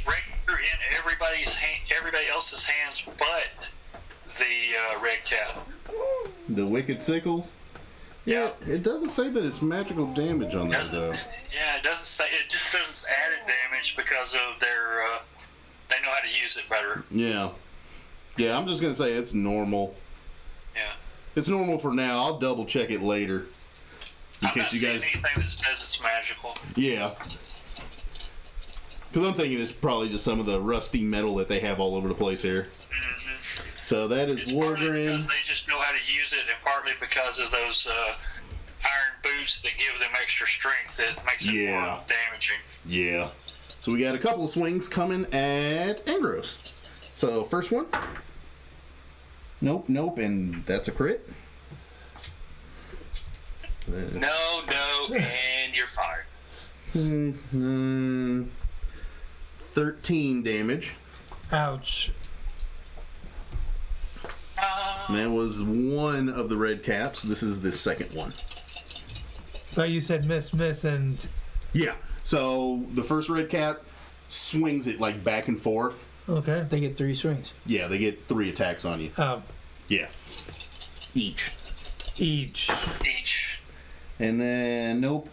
regular in everybody else's hands but the red cap. The wicked sickles? Yeah, it doesn't say that it's magical damage on that, though. Yeah, it doesn't say. It just says added damage because of their, they know how to use it better. Yeah. Yeah, I'm just going to say it's normal. Yeah. It's normal for now. I'll double check it later. I'm not seeing anything that says it's magical. Yeah. Because I'm thinking it's probably just some of the rusty metal that they have all over the place here. Mm-hmm. So that is Wolgren. Because they just know how to use it, and partly because of those iron boots that give them extra strength that makes it more damaging. Yeah. So we got a couple of swings coming at Angros. So first one. Nope, and that's a crit. No, and you're fired. 13 damage. Ouch. And that was one of the red caps. This is the second one. But you said miss, and... Yeah. So the first red cap swings it like back and forth. Okay. They get 3 swings. Yeah, they get 3 attacks on you. Yeah. Each. And then, nope,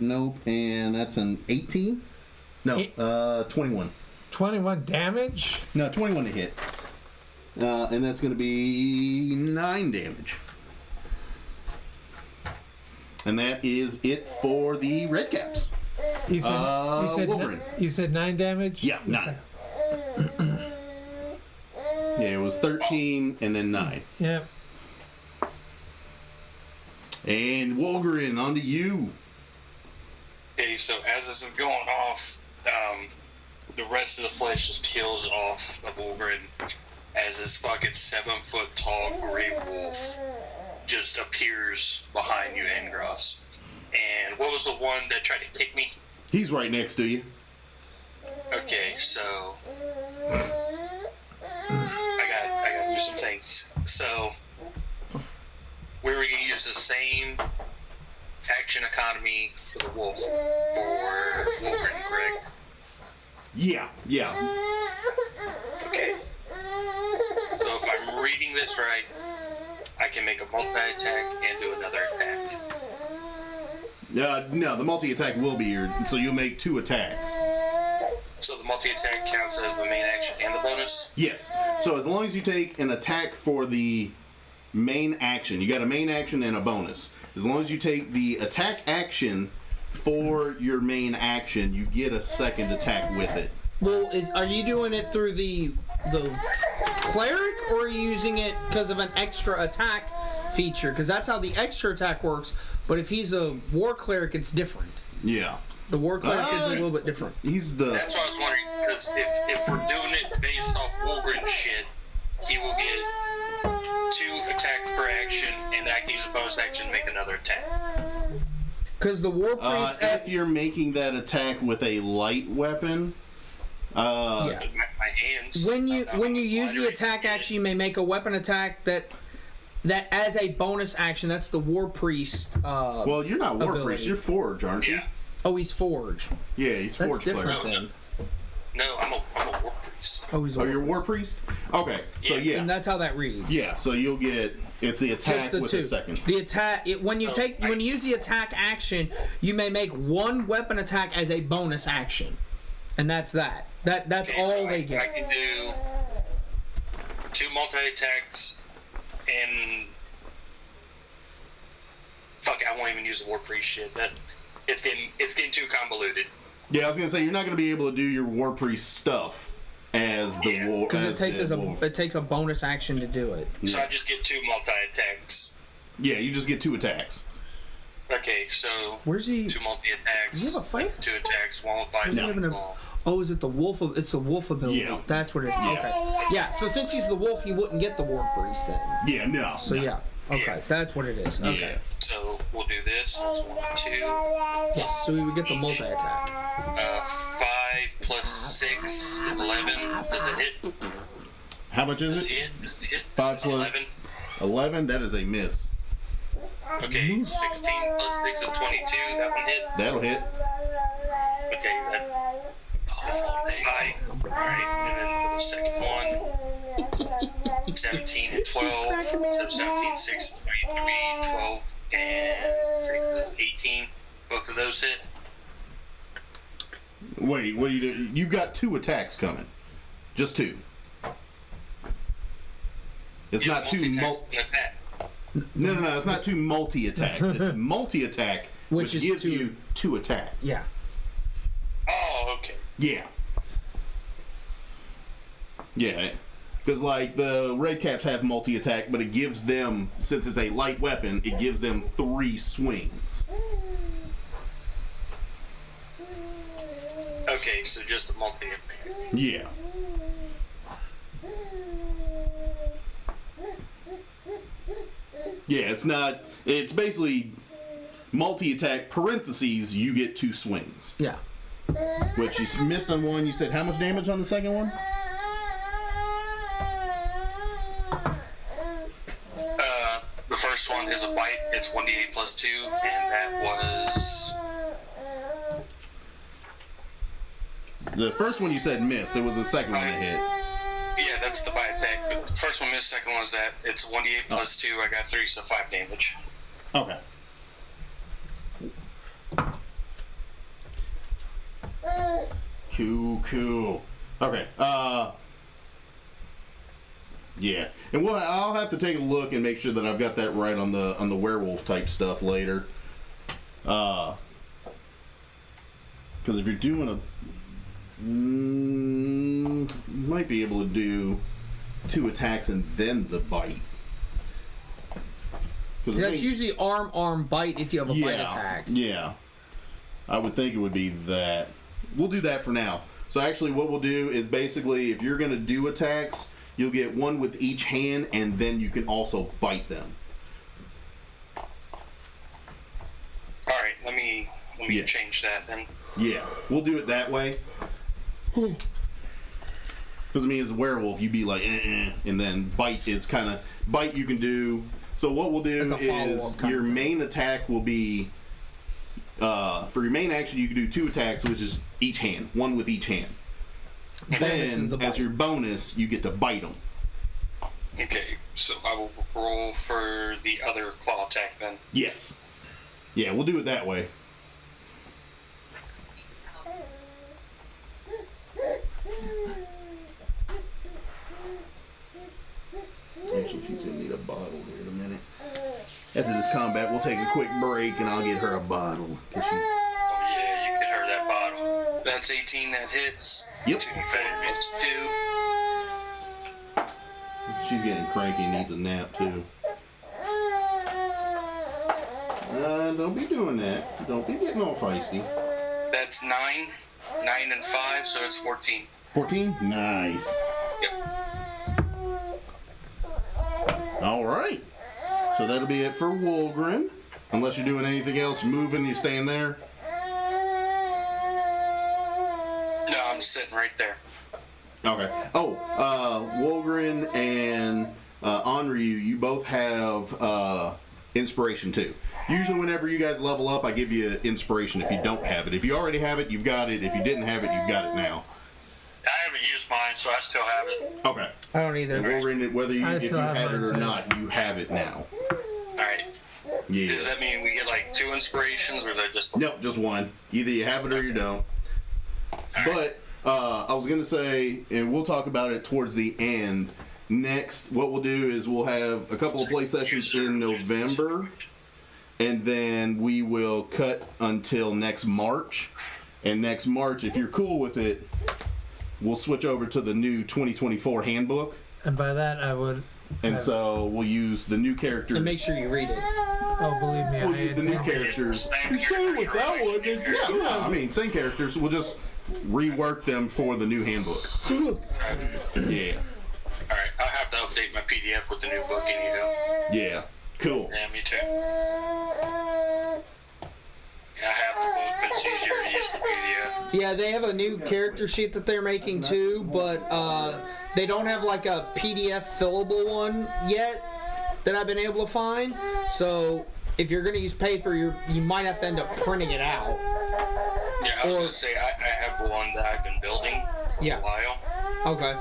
and that's an 18? No, 21. 21 damage? No, 21 to hit. And that's going to be 9 damage. And that is it for the red caps. You said, Wolverine. You said 9 damage? Yeah, 9. Yeah, it was 13 and then 9. Yeah. And Wolverine, on to you. Okay, so as this is going off, the rest of the flesh just peels off of Wolverine as this fucking 7-foot tall gray wolf just appears behind you, Angros. And what was the one that tried to kick me? He's right next to you. Okay, so I gotta do some things. So we were gonna use the same action economy for the wolf for Wolverine, correct? Yeah. Okay. So if I'm reading this right, I can make a multi-attack and do another attack. No, the multi-attack will be your... So you'll make 2 attacks. So the multi-attack counts as the main action and the bonus? Yes. So as long as you take an attack for the main action, you got a main action and a bonus. As long as you take the attack action for your main action, you get a second attack with it. Well, are you doing it through the cleric, or are you using it because of an extra attack feature? Because that's how the extra attack works. But if he's a war cleric, it's different. Yeah. The war cleric is a little bit different. He's the. That's what I was wondering, because if we're doing it based off Wolgren shit, he will get 2 attacks per action, and I can use a bonus action to make another attack. Because the war priest. If you're making that attack with a light weapon. Yeah. My hands. When you use the attack action, you may make a weapon attack that as a bonus action. That's the war priest. Well, you're not war ability. priest. You're forge, aren't you? Yeah. Oh, he's forge. Yeah, he's That's forge different cleric. then. No, I'm a war priest. Oh, he's. Oh, you're war priest. Okay, so Yeah. yeah. And that's how that reads. Yeah, so you'll get it's the attack Just the with 2. the second. The attack. When you use the attack action, you may make 1 weapon attack as a bonus action, and that's that. That's Okay, all so they I get. can do 2 multi-attacks and fuck, I won't even use the war priest shit. That it's getting too convoluted. Yeah, I was gonna say you're not gonna be able to do your war priest stuff as the war Because wolf. it takes a bonus action to do it. So I just get 2 multi-attacks. Yeah, you just get 2 attacks. Okay, so Where's he? 2 multi-attacks. Does he have a fight? 2 attacks, 1 with 5 Does he have an- Oh, is it the wolf? It's the wolf ability. Yeah. That's what it is. Okay. Yeah. So since he's the wolf, he wouldn't get the war priest then. Yeah, no. So no. yeah. Okay. Yeah. That's what it is. Okay. Yeah. So we'll do this. That's 1, 2. Yes. So we would get the multi attack. 5 plus 6 is 11. Does it hit? How much is it? Does it hit? 5 plus 11. 11. That is a miss. Okay, 16 plus 6 is 22. That one hit. That'll hit. Okay, that's high. Alright, and then for the second one, 17 and 12. So 17, 6 is 23, 12, and 6 is 18. Both of those hit. Wait, what do you do? You've got 2 attacks coming. Just 2. It's not 2 attack. No. It's not 2 multi-attacks. It's multi-attack, which is gives 2. you 2 attacks. Yeah. Oh, okay. Yeah. Yeah. Because, like, the Red Caps have multi-attack, but it gives them, since it's a light weapon, it gives them 3 swings. Okay, so just a multi-attack. Yeah. Yeah, it's not... It's basically multi-attack, parentheses, you get 2 swings. Yeah. Which you missed on one. You said how much damage on the second one? The first one is a bite. It's 1d8 plus 2, and that was... The first one you said missed. It was the second one that hit. Yeah, that's the bite attack. But the first one missed, second one was that. It's 1d8 plus 2. I got 3, so 5 damage. Okay. Cool. Okay. Yeah, and I'll have to take a look and make sure that I've got that right on the werewolf type stuff later. Because if you're doing you might be able to do 2 attacks and then the bite. That's usually arm, bite if you have a bite attack. Yeah. I would think it would be that. We'll do that for now. So actually what we'll do is basically if you're going to do attacks, you'll get 1 with each hand and then you can also bite them. Alright, let me change that then. Yeah, we'll do it that way. Because I mean, as a werewolf, you'd be like, and then bite is kind of bite you can do. So what we'll do is your main attack will be for your main action you can do 2 attacks, which is each hand, 1 with each hand. Then as your bonus, you get to bite them. Okay, so I will roll for the other claw attack then. Yes. Yeah, we'll do it that way. She's gonna need a bottle here in a minute. After this combat, we'll take a quick break and I'll get her a bottle. Cause she's... Oh yeah, you get her that bottle. That's 18 that hits. Yep. 2 hits 2. She's getting cranky and needs a nap too. Don't be doing that. Don't be getting all feisty. That's 9. 9 and 5, so it's 14. 14? Nice. Yep. Alright. So that'll be it for Wolgren. Unless you're doing anything else, moving, you staying there? No, I'm sitting right there. Okay. Oh, Wolgren and Onryu, you both have inspiration too. Usually whenever you guys level up, I give you inspiration if you don't have it. If you already have it, you've got it. If you didn't have it, you've got it now. I haven't used mine, so I still have it. Okay. I don't either. And Wolgren, whether you, if you still have had it mine or too. not, you have it now. Alright. Yeah. Does that mean we get like 2 inspirations, or is that just... Nope, just one. Either you have it or you don't. But I was going to say, and we'll talk about it towards the end. Next, what we'll do is we'll have a couple of play sessions in November, and then we will cut until next March. And next March, if you're cool with it, we'll switch over to the new 2024 handbook. And by that, I would. And so we'll use the new characters. And make sure you read it. Oh, believe me, We'll I use the new characters. Yeah, I mean, same characters. We'll just rework them for the new handbook. Yeah. Alright, I'll have to update my PDF with the new book anyhow. Yeah. Cool. Yeah, me too. Yeah, I have the book, but it's easier to use the PDF. Yeah, they have a new character sheet that they're making too, but they don't have like a PDF fillable one yet that I've been able to find. So if you're going to use paper, you might have to end up printing it out. Yeah, I was going to say, I have one that I've been building for a while. Okay.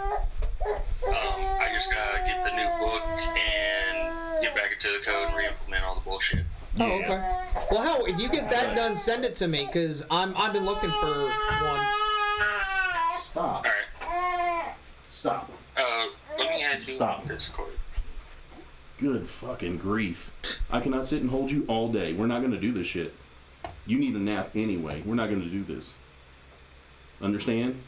I just got to get the new book and get back into the code and re-implement all the bullshit. Oh, okay. Well, hell, if you get that done, send it to me, because I've been looking for one. Stop. Alright. Stop. Let me add you Stop. on Discord. Good fucking grief. I cannot sit and hold you all day. We're not going to do this shit. You need a nap anyway. We're not going to do this. Understand?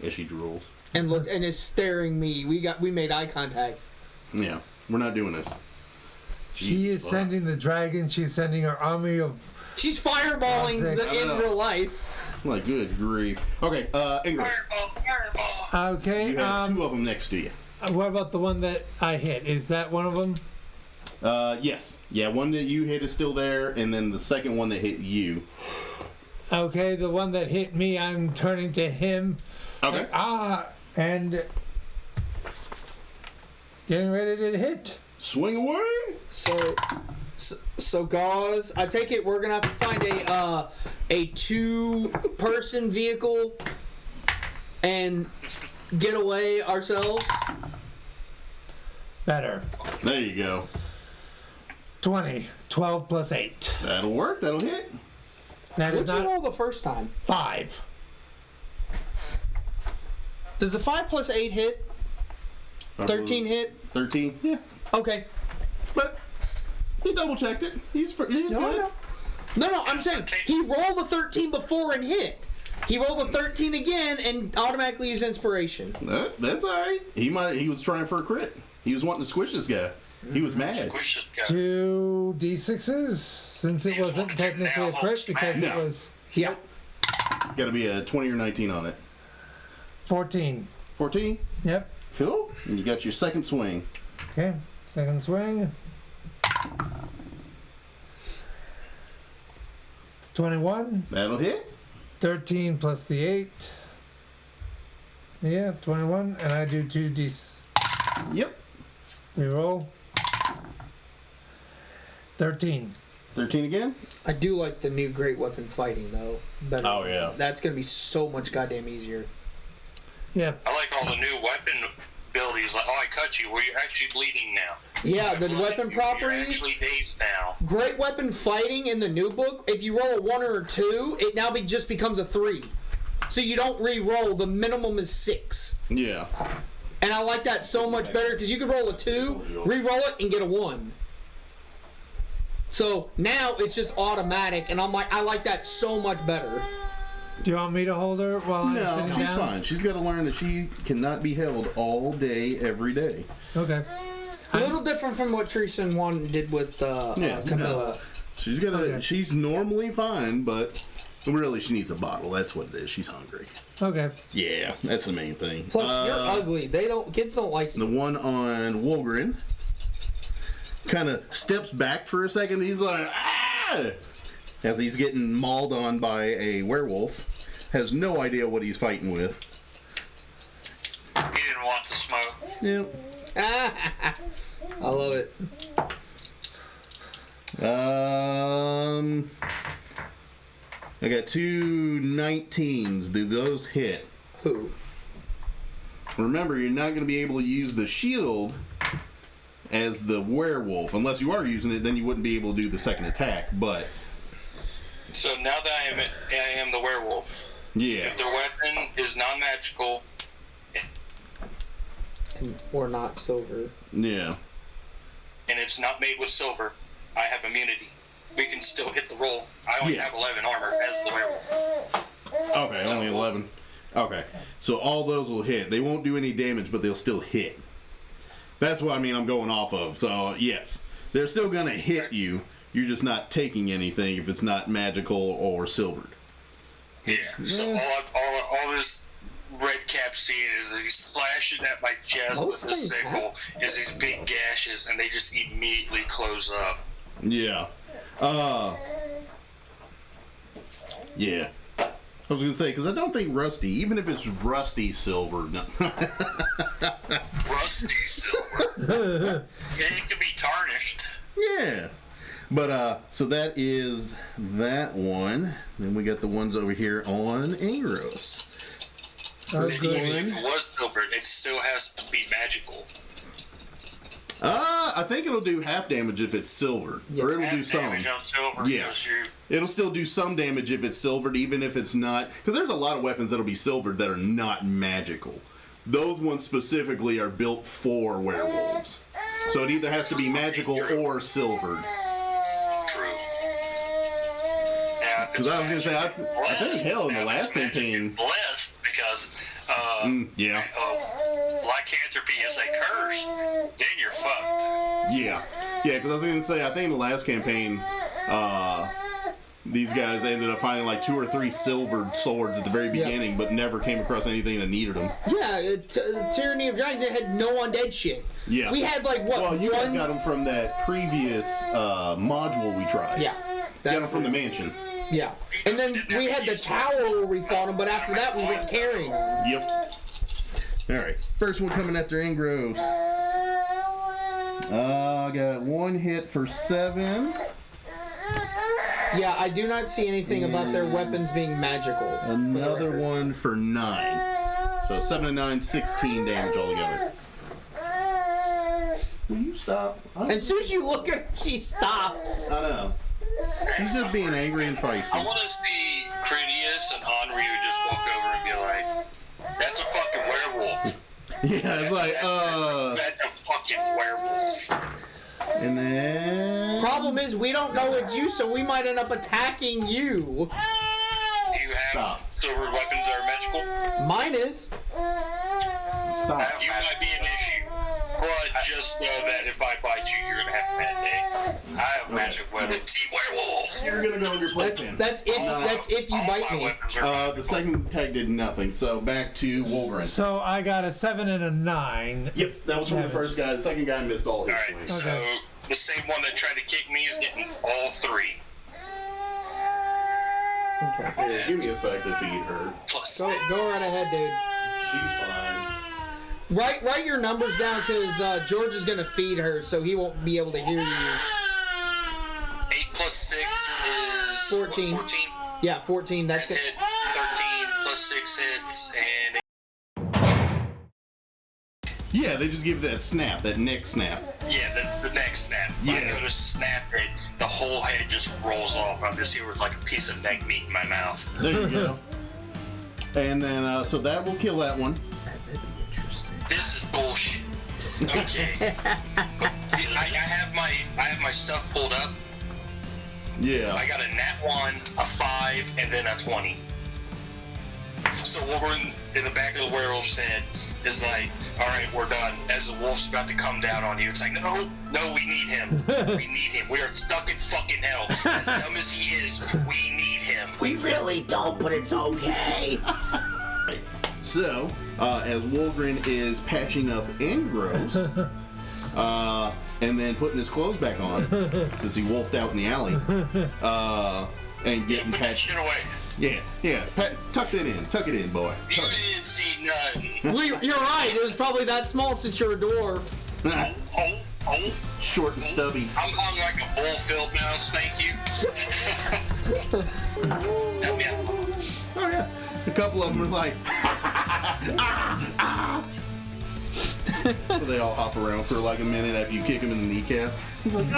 As she drools. And look, and is staring me. We made eye contact. Yeah. We're not doing this. She is sending the dragon. She's sending her army of. She's fireballing in real life. Like, good grief. Okay, Ingress. Fireball. Okay. You have 2 of them next to you. What about the one that I hit? Is that one of them? Yes. Yeah, one that you hit is still there, and then the second one that hit you. Okay, the one that hit me, I'm turning to him. Okay. And getting ready to hit. Swing away. So Gauze, I take it we're gonna have to find a 2-person vehicle and get away ourselves. Better. There you go. 20. 12 plus 8. That'll work. That'll hit. That is What'd you not roll the first time? 5. Does the 5 plus 8 hit? 13 hit? 13? Yeah. Okay. But he double checked it. He's good. No, I'm saying he rolled a 13 before and hit. He rolled a 13 again and automatically used inspiration. That's all right. He was trying for a crit. He was wanting to squish this guy. He was mad. 2 d6s, since it wasn't technically a crit because it was. Yep. It's got to be a 20 or 19 on it. 14. 14? Yep. Cool. And you got your second swing. Okay. Second swing. 21. That'll hit. 13 plus the 8. Yeah, 21. And I do 2 d. Yep. Reroll. 13. 13 again? I do like the new great weapon fighting though. Better. Oh, yeah. That's gonna be so much goddamn easier. Yeah. I like all the new weapon abilities. Like, I cut you. Where you're actually bleeding now. Yeah, the weapon You're properties. actually dazed now. Great weapon fighting in the new book. If you roll a 1 or a 2, it now just becomes a 3. So you don't re-roll. The minimum is 6. Yeah. And I like that so much better because you could roll a 2, re-roll it, and get a 1. So now it's just automatic, and I like that so much better. Do you want me to hold her while I'm sitting she's down? fine. She's got to learn that she cannot be held all day, every day. Okay. A little different from what Teresa and Juan did with Camilla. She's got to. She's normally fine, but really she needs a bottle. That's what it is. She's hungry. Okay. Yeah, that's the main thing. Plus, you're ugly. Kids don't like you. The one on Wolgren kind of steps back for a second. He's like, ah! As he's getting mauled on by a werewolf. Has no idea what he's fighting with. He didn't want the smoke. Yep. I love it. I got 2 19s. Do those hit? Who? Remember, you're not going to be able to use the shield as the werewolf. Unless you are using it, then you wouldn't be able to do the second attack, but... So now that I am the werewolf, Yeah. if their weapon is non-magical... Or not silver. Yeah. And it's not made with silver, I have immunity. We can still hit the roll. I only have 11 armor as the werewolf. Okay, only 11. Okay. So all those will hit. They won't do any damage, but they'll still hit. That's what I'm going off of. So, yes. They're still going to hit you. You're just not taking anything if it's not magical or silvered. Yeah. So all this red cap seeing is he's slashing at my chest with the sickle. Is these big gashes, and they just immediately close up. Yeah. Yeah. I was going to say, because I don't think rusty, even if it's rusty silver. No. Rusty silver. Yeah, it could be tarnished. Yeah. But, so that is that one. Then we got the ones over here on Angros. Even if it was silver, it still has to be magical. I think it'll do half damage if it's silvered. Yeah. Or it'll do some. Damage on silver. Yeah. It'll still do some damage if it's silvered, even if it's not. Because there's a lot of weapons that'll be silvered that are not magical. Those ones specifically are built for werewolves. So it either has to be magical or silvered. True. Because I was going to say, I think hell in the last campaign. Blessed because, lycanthropy is a curse. Then you're fucked. Yeah. Yeah, because I was going to say, I think in the last campaign, these guys ended up finding like 2 or 3 silvered swords at the very beginning, but never came across anything that needed them. Yeah, Tyranny of Dragons had no undead shit. Yeah. We had like what? Well, you guys got them from that previous module we tried. Yeah. Got them from the mansion. Yeah. And then we had the tower where we fought them, but after that we went carrying them. Yep. Alright. First one coming after Ingros. I got 1 hit for 7. Yeah, I do not see anything about their weapons being magical. Another one for 9. So 7 and 9, 16 damage altogether. Will you stop? And as soon as you look at her, she stops. I know. She's just being angry and feisty. I want to see Critias and Henri who just walk over and be like, that's a fucking werewolf. Yeah, it's like, That's a fucking werewolf. And then... Problem is, we don't know it's you, so we might end up attacking you. Do you have silver weapons that are magical? Mine is. Stop. You might be an issue. But just know that if I bite you, you're going to have a bad day. I have magic weapons. Team werewolves. You're going to go in your playpen. That's if you bite me. The second tag did nothing, so back to Wolverine. So I got a 7 and a 9. Yep, that was from the first guy. The second guy missed all his swings. So the same one that tried to kick me is getting all 3. Okay. Yeah, give me a sec to feed her. Go right ahead, dude. She's fine. Write your numbers down because George is going to feed her, so he won't be able to hear you. 8 plus 6 is 14. 14. Yeah, 14. That's good. 13 plus 6 hits, and yeah, they just give that snap, that neck snap. yeah, the neck snap. When I go to snap it, the whole head just rolls off. I'm just here with like a piece of neck meat in my mouth. There you go. And then, so that will kill that one. That'd be interesting. This is bullshit. Okay. I have my stuff pulled up. Yeah. I got a nat 1, a 5, and then a 20. So what we're in the back of the werewolf's head is like, all right, we're done. As the wolf's about to come down on you, it's like, no, we need him. We need him. We are stuck in fucking hell. As dumb as he is, we need him. We really don't, but it's okay. So, as Wolgren is patching up Andros, and then putting his clothes back on, since he wolfed out in the alley, and getting Put that patched. shit away. Yeah. Tuck it in, boy. You didn't see nothing. You're right. It was probably that small since you're a dwarf. Oh. Short and stubby. I'm hung like a bull-filled mouse, thank you. Help me out. Oh yeah. A couple of them are like, so they all hop around for like a minute after you kick them in the kneecap. He's like,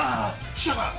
shut up.